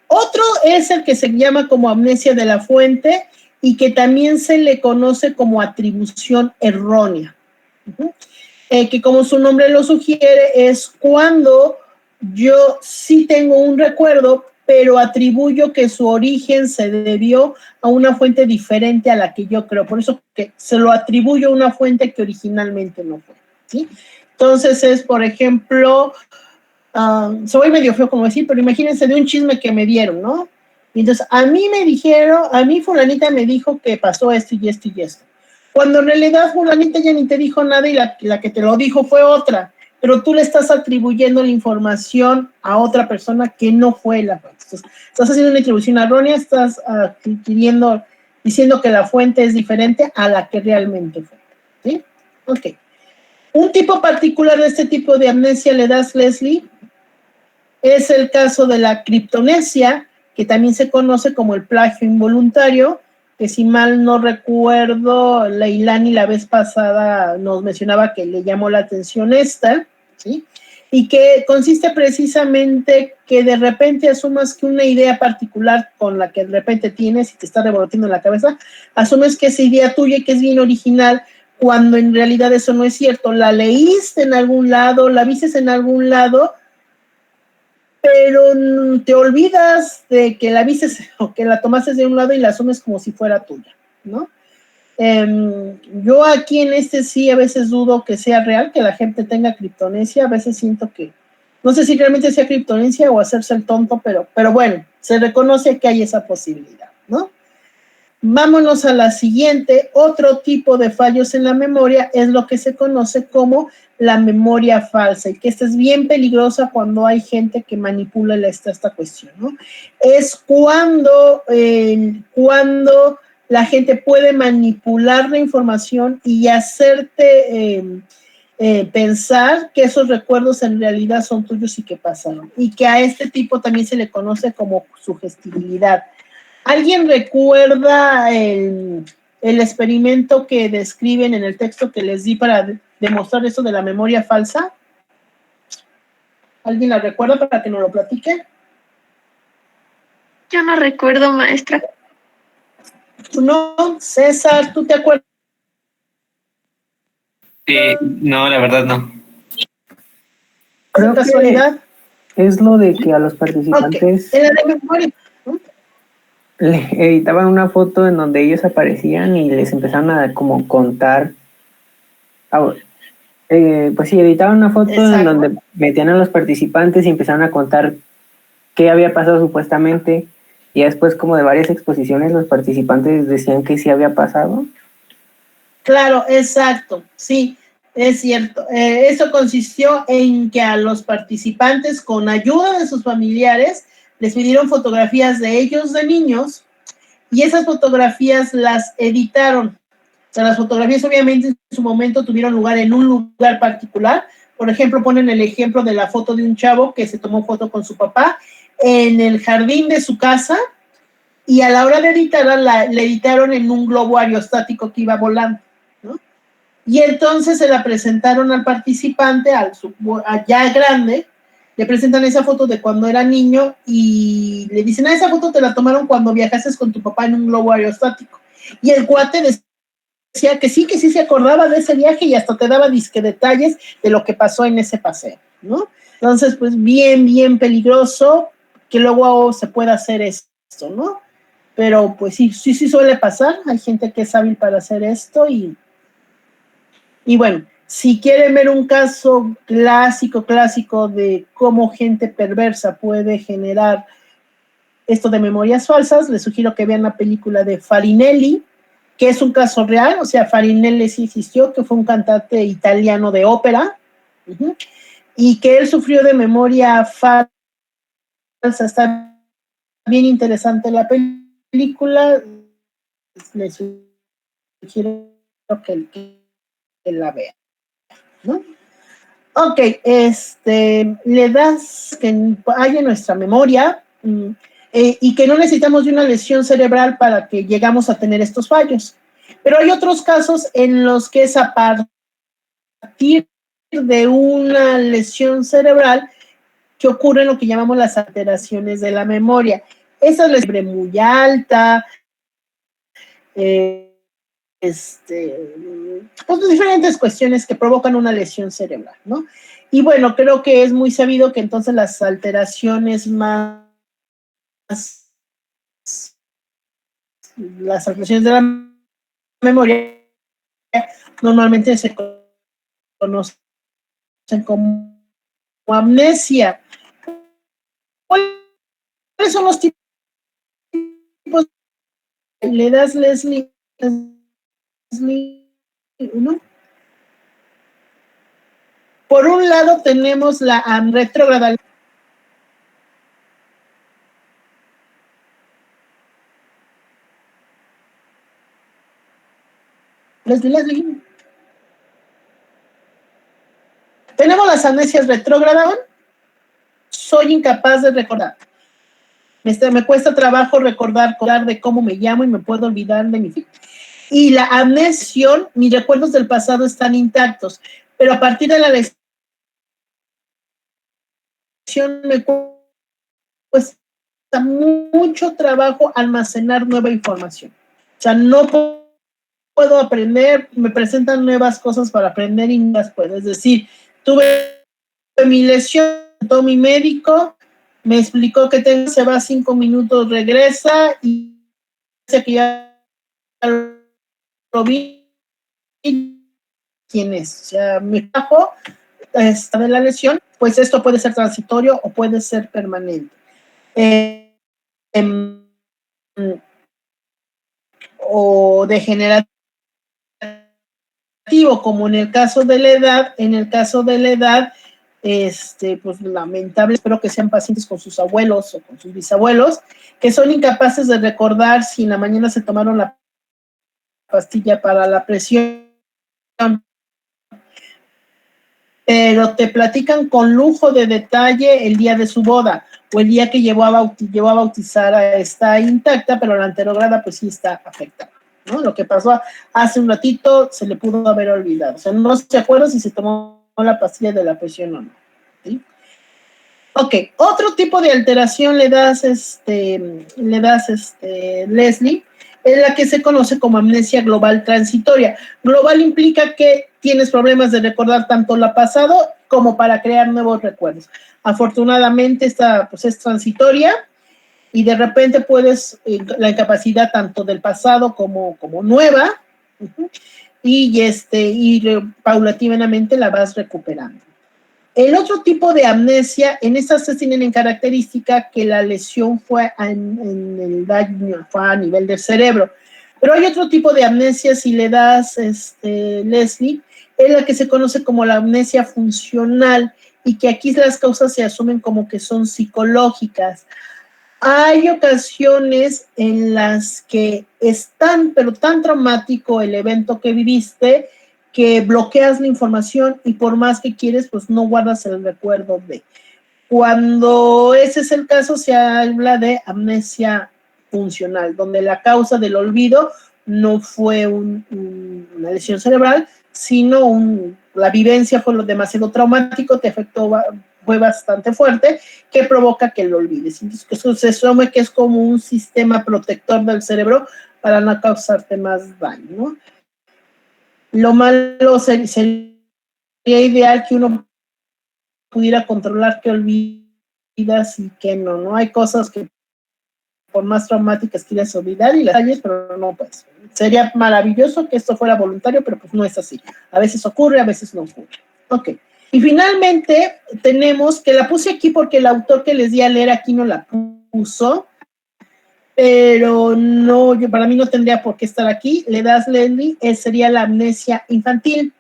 Otro es el que se llama como amnesia de la fuente y que también se le conoce como atribución errónea. Que como su nombre lo sugiere, es cuando yo sí tengo un recuerdo, pero atribuyo que su origen se debió a una fuente diferente a la que yo creo. Por eso que se lo atribuyo a una fuente que originalmente no fue, ¿sí? Entonces es, por ejemplo, soy medio feo como decir, pero imagínense de un chisme que me dieron, ¿no? Y entonces a mí fulanita me dijo que pasó esto y esto y esto. Cuando en realidad fulanita ya ni te dijo nada y la que te lo dijo fue otra, pero tú le estás atribuyendo la información a otra persona que no fue la fuente. Entonces, estás haciendo una atribución errónea, estás diciendo que la fuente es diferente a la que realmente fue, ¿sí? Ok. Un tipo particular de este tipo de amnesia, ¿le das, Leslie? Es el caso de la criptonesia, que también se conoce como el plagio involuntario, que si mal no recuerdo, Leilani la vez pasada nos mencionaba que le llamó la atención esta, ¿sí? Y que consiste precisamente que de repente asumas que una idea particular con la que de repente tienes y te está revoloteando en la cabeza, asumes que esa idea tuya y que es bien original, cuando en realidad eso no es cierto. La leíste en algún lado, la viste en algún lado, pero te olvidas de que la viste o que la tomaste de un lado y la asumes como si fuera tuya, ¿no? Yo aquí en este sí a veces dudo que sea real, que la gente tenga criptonesia, a veces siento que, no sé si realmente sea criptonesia o hacerse el tonto, pero bueno, se reconoce que hay esa posibilidad, ¿no? Vámonos a la siguiente. Otro tipo de fallos en la memoria es lo que se conoce como la memoria falsa, y que esta es bien peligrosa cuando hay gente que manipula esta cuestión, ¿no? Es cuando la gente puede manipular la información y hacerte pensar que esos recuerdos en realidad son tuyos y que pasaron, y que a este tipo también se le conoce como sugestibilidad. ¿Alguien recuerda el experimento que describen en el texto que les di para demostrar eso de la memoria falsa? ¿Alguien la recuerda para que nos lo platique? Yo no recuerdo, maestra. ¿Tú no? César, ¿tú te acuerdas? No, la verdad no. Creo casualidad? Que es lo de que a los participantes en la de memoria le editaban una foto en donde ellos aparecían y les empezaron a como contar. Pues sí, editaban una foto en donde metían a los participantes y empezaron a contar qué había pasado supuestamente, y después como de varias exposiciones los participantes decían que sí había pasado. Claro, exacto, sí, es cierto. Eso consistió en que a los participantes, con ayuda de sus familiares, les pidieron fotografías de ellos de niños y esas fotografías las editaron. O sea, las fotografías obviamente en su momento tuvieron lugar en un lugar particular. Por ejemplo, ponen el ejemplo de la foto de un chavo que se tomó foto con su papá en el jardín de su casa, y a la hora de editarla, la editaron en un globo aerostático que iba volando, ¿no? Y entonces se la presentaron al participante, ya grande, le presentan esa foto de cuando era niño y le dicen, esa foto te la tomaron cuando viajaste con tu papá en un globo aerostático. Y el cuate decía que sí se acordaba de ese viaje y hasta te daba disque detalles de lo que pasó en ese paseo, ¿no? Entonces, pues bien peligroso que luego se pueda hacer esto, ¿no? Pero pues sí suele pasar, hay gente que es hábil para hacer esto y bueno, si quieren ver un caso clásico de cómo gente perversa puede generar esto de memorias falsas, les sugiero que vean la película de Farinelli, que es un caso real. O sea, Farinelli sí existió, que fue un cantante italiano de ópera, y que él sufrió de memoria falsa. Está bien interesante la película, les sugiero que la vean, ¿no? Ok, le das que haya nuestra memoria y que no necesitamos de una lesión cerebral para que llegamos a tener estos fallos. Pero hay otros casos en los que es a partir de una lesión cerebral que ocurren lo que llamamos las alteraciones de la memoria. Esa es la muy alta, pues diferentes cuestiones que provocan una lesión cerebral, ¿no? Y bueno, creo que es muy sabido que entonces las alteraciones de la memoria normalmente se conocen como amnesia. ¿Cuáles son los tipos? Le das Leslie, ¿no? Por un lado tenemos la retrógrada. Leslie. Tenemos las amnesias retrógradas. Soy incapaz de recordar. Me cuesta trabajo recordar de cómo me llamo y me puedo olvidar de mi vida. Y la amnesión, mis recuerdos del pasado están intactos, pero a partir de la lección me cuesta mucho trabajo almacenar nueva información. O sea, no puedo aprender, me presentan nuevas cosas para aprender y no las puedo. Es decir, tuve mi lesión, mi médico me explicó que se va 5 minutos, regresa y dice que ya lo vi. ¿Quién es? O sea, mi trabajo de la lesión, pues esto puede ser transitorio o puede ser permanente. O degenerativo, como en el caso de la edad, pues lamentable, espero que sean pacientes con sus abuelos o con sus bisabuelos, que son incapaces de recordar si en la mañana se tomaron la pastilla para la presión, pero te platican con lujo de detalle el día de su boda o el día que llevó a bautizar a esta intacta, pero la anterograda pues sí está afectada, ¿no? Lo que pasó hace un ratito se le pudo haber olvidado, o sea, no se acuerda si se tomó la pastilla de la presión o no, ¿sí? Ok, otro tipo de alteración le das, Leslie, es la que se conoce como amnesia global transitoria. Global implica que tienes problemas de recordar tanto lo pasado como para crear nuevos recuerdos. Afortunadamente esta pues es transitoria y de repente puedes, la incapacidad tanto del pasado como nueva, y paulatinamente la vas recuperando. El otro tipo de amnesia, en estas se tienen en característica que la lesión fue en el daño, fue a nivel del cerebro. Pero hay otro tipo de amnesia, si le das, Leslie, es la que se conoce como la amnesia funcional, y que aquí las causas se asumen como que son psicológicas. Hay ocasiones en las que es pero tan traumático el evento que viviste, que bloqueas la información y por más que quieres, pues no guardas el recuerdo de. Cuando ese es el caso, se habla de amnesia funcional, donde la causa del olvido no fue una lesión cerebral, sino la vivencia fue lo demasiado traumático, te afectó, fue bastante fuerte, que provoca que lo olvides. Entonces, eso se asume que es como un sistema protector del cerebro para no causarte más daño, ¿no? Lo malo sería ideal que uno pudiera controlar qué olvidas y qué no, ¿no? Hay cosas que por más traumáticas quieres olvidar y las hay, pero no, pues. Sería maravilloso que esto fuera voluntario, pero pues no es así. A veces ocurre, a veces no ocurre. Ok. Y finalmente tenemos, que la puse aquí porque el autor que les di a leer aquí no la puso, pero no, para mí no tendría por qué estar aquí. Le das, Leslie, sería la amnesia infantil,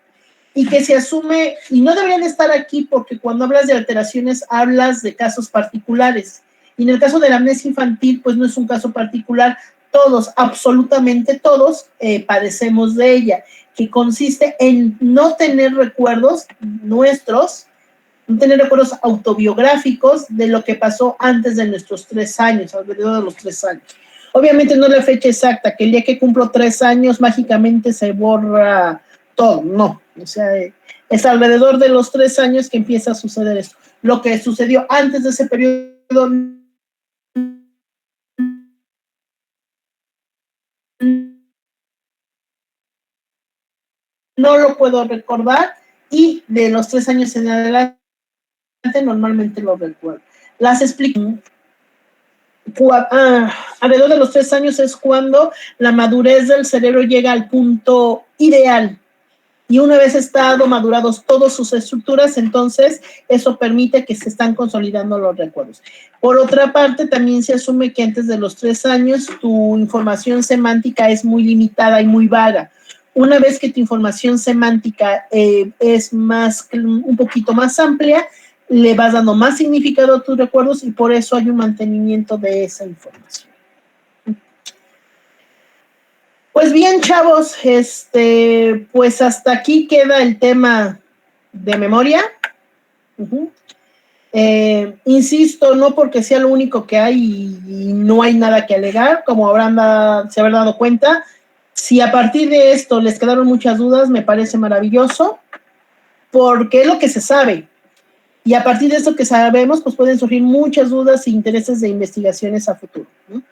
y que se asume, y no deberían estar aquí porque cuando hablas de alteraciones hablas de casos particulares, y en el caso de la amnesia infantil pues no es un caso particular, todos, absolutamente todos padecemos de ella, que consiste en no tener recuerdos nuestros, no tener recuerdos autobiográficos de lo que pasó antes de nuestros 3 años, alrededor de los 3 años. Obviamente no es la fecha exacta, que el día que cumplo 3 años mágicamente se borra todo, no. O sea, es alrededor de los 3 años que empieza a suceder esto. Lo que sucedió antes de ese periodo no lo puedo recordar, y de los 3 años en adelante normalmente lo recuerdo. Las explico. Alrededor de los 3 años es cuando la madurez del cerebro llega al punto ideal. Y una vez estado madurados todas sus estructuras, entonces eso permite que se están consolidando los recuerdos. Por otra parte, también se asume que antes de los 3 años tu información semántica es muy limitada y muy vaga. Una vez que tu información semántica es un poquito más amplia, le vas dando más significado a tus recuerdos y por eso hay un mantenimiento de esa información. Pues bien, chavos, pues hasta aquí queda el tema de memoria. Insisto, no porque sea lo único que hay y no hay nada que alegar, como se habrán dado cuenta. Si a partir de esto les quedaron muchas dudas, me parece maravilloso, porque es lo que se sabe. Y a partir de esto que sabemos, pues pueden surgir muchas dudas e intereses de investigaciones a futuro, ¿no?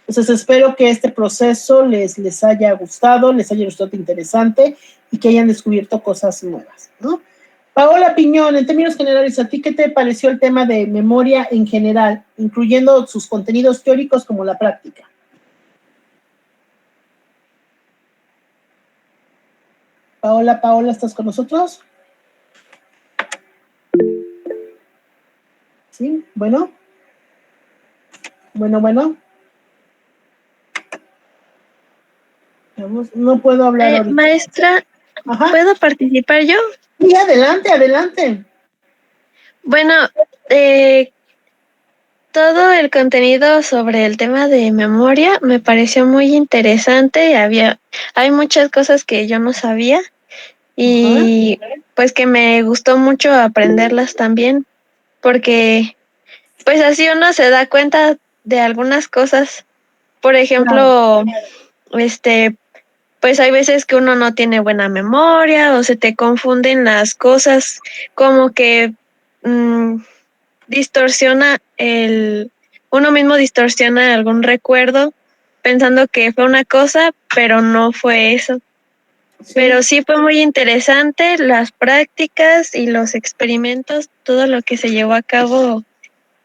Entonces espero que este proceso les haya gustado, les haya resultado interesante y que hayan descubierto cosas nuevas, ¿no? Paola Piñón, en términos generales, ¿a ti qué te pareció el tema de memoria en general, incluyendo sus contenidos teóricos como la práctica? Paola, ¿estás con nosotros? Sí, bueno. No puedo hablar ahorita. Maestra, Ajá. ¿puedo participar yo? Sí, adelante. Bueno, todo el contenido sobre el tema de memoria me pareció muy interesante. Hay muchas cosas que yo no sabía y pues que me gustó mucho aprenderlas también, porque pues así uno se da cuenta de algunas cosas. Por ejemplo, pues hay veces que uno no tiene buena memoria o se te confunden las cosas, como que uno mismo distorsiona algún recuerdo pensando que fue una cosa, pero no fue eso. Sí. Pero sí fue muy interesante las prácticas y los experimentos, todo lo que se llevó a cabo,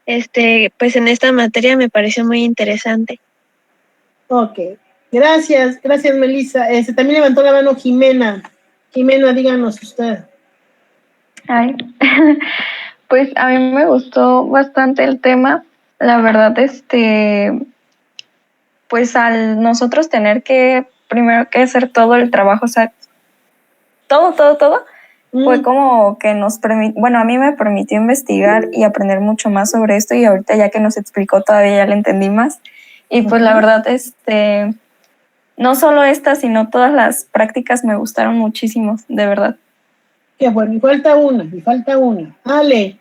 pues en esta materia me pareció muy interesante. Ok, gracias Melissa. También levantó la mano Jimena. Jimena, díganos usted. Ay, pues a mí me gustó bastante el tema. La verdad, pues al nosotros tener que primero que hacer todo el trabajo, o sea, todo, fue como que a mí me permitió investigar y aprender mucho más sobre esto, y ahorita ya que nos explicó todavía ya le entendí más. Y pues la verdad, no solo esta, sino todas las prácticas me gustaron muchísimo, de verdad. Qué bueno, y falta una. Ale.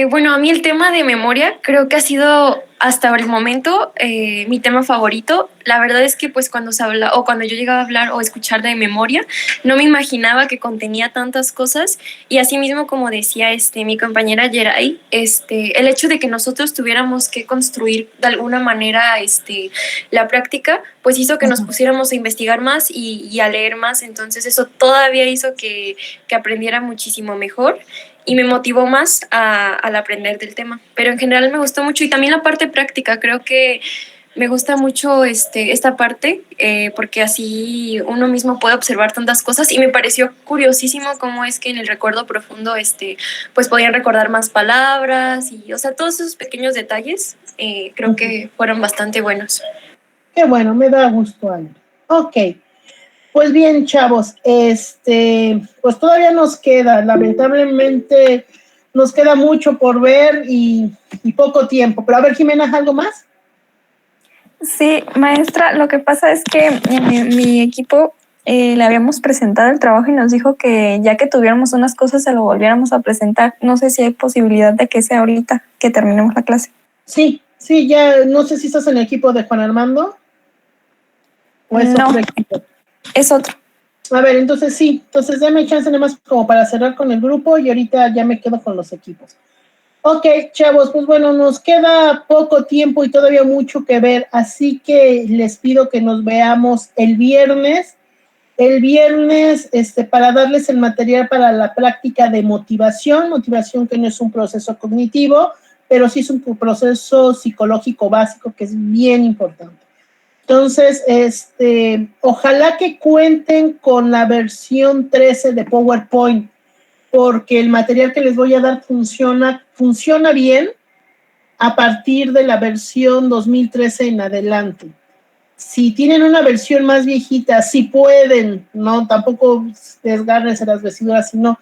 Bueno, a mí el tema de memoria creo que ha sido hasta el momento mi tema favorito. La verdad es que pues cuando se habla o cuando yo llegaba a hablar o escuchar de memoria, no me imaginaba que contenía tantas cosas, y asimismo, como decía mi compañera Yeray, el hecho de que nosotros tuviéramos que construir de alguna manera la práctica, pues hizo que nos pusiéramos a investigar más y a leer más. Entonces eso todavía hizo que aprendiera muchísimo mejor y me motivó más al aprender del tema. Pero en general me gustó mucho, y también la parte práctica. Creo que me gusta mucho esta parte porque así uno mismo puede observar tantas cosas, y me pareció curiosísimo cómo es que en el recuerdo profundo pues podían recordar más palabras y, o sea, todos esos pequeños detalles creo que fueron bastante buenos. Qué bueno, me da gusto, Ale. Ok. Pues bien, chavos, pues todavía nos queda, lamentablemente nos queda mucho por ver y poco tiempo. Pero a ver, Jimena, ¿algo más? Sí, maestra, lo que pasa es que mi equipo le habíamos presentado el trabajo y nos dijo que ya que tuviéramos unas cosas se lo volviéramos a presentar. No sé si hay posibilidad de que sea ahorita que terminemos la clase. Sí, ya, no sé si estás en el equipo de Juan Armando. ¿O es otro equipo? Es otro. A ver, entonces dame chance nada más como para cerrar con el grupo, y ahorita ya me quedo con los equipos. Ok, chavos, pues bueno, nos queda poco tiempo y todavía mucho que ver, así que les pido que nos veamos el viernes. El viernes, para darles el material para la práctica de motivación que no es un proceso cognitivo, pero sí es un proceso psicológico básico que es bien importante. Entonces, ojalá que cuenten con la versión 13 de PowerPoint, porque el material que les voy a dar funciona bien a partir de la versión 2013 en adelante. Si tienen una versión más viejita, si pueden, no, tampoco desgárrense las vestiduras, sino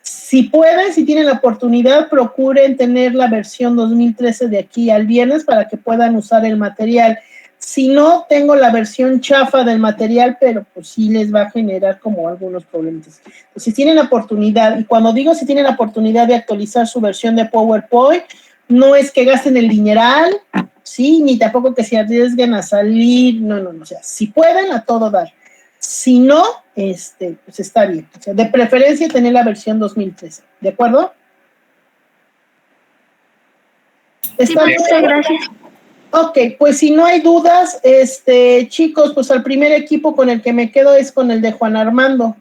si pueden, si tienen la oportunidad, procuren tener la versión 2013 de aquí al viernes para que puedan usar el material. Si no, tengo la versión chafa del material, pero pues sí les va a generar como algunos problemas. Pues si tienen oportunidad, y cuando digo si tienen oportunidad de actualizar su versión de PowerPoint, no es que gasten el dineral, sí, ni tampoco que se arriesguen a salir, no, o sea, si pueden, a todo dar. Si no, pues está bien. O sea, de preferencia tener la versión 2013, ¿de acuerdo? Sí, muchas gracias. Ok, pues si no hay dudas, chicos, pues al primer equipo con el que me quedo es con el de Juan Armando.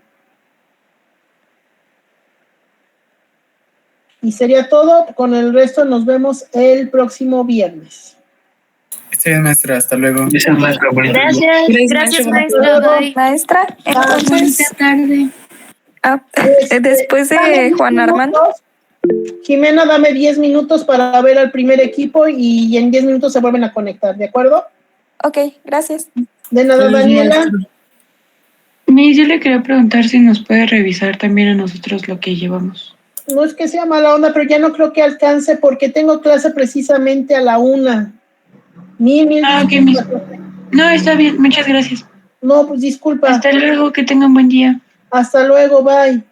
Y sería todo, con el resto nos vemos el próximo viernes. Está bien, maestra, hasta luego. Gracias, maestra. Gracias, maestra. Bye. Maestra, entonces, Bonita tarde. después de Juan Armando. Jimena, dame 10 minutos para ver al primer equipo y en 10 minutos se vuelven a conectar, ¿de acuerdo? Ok, gracias. De nada, Daniela. Yo le quería preguntar si nos puede revisar también a nosotros lo que llevamos. No es que sea mala onda, pero ya no creo que alcance porque tengo clase precisamente a la 1:00. No, está bien, muchas gracias. No, pues disculpa. Hasta luego, que tengan buen día. Hasta luego, bye.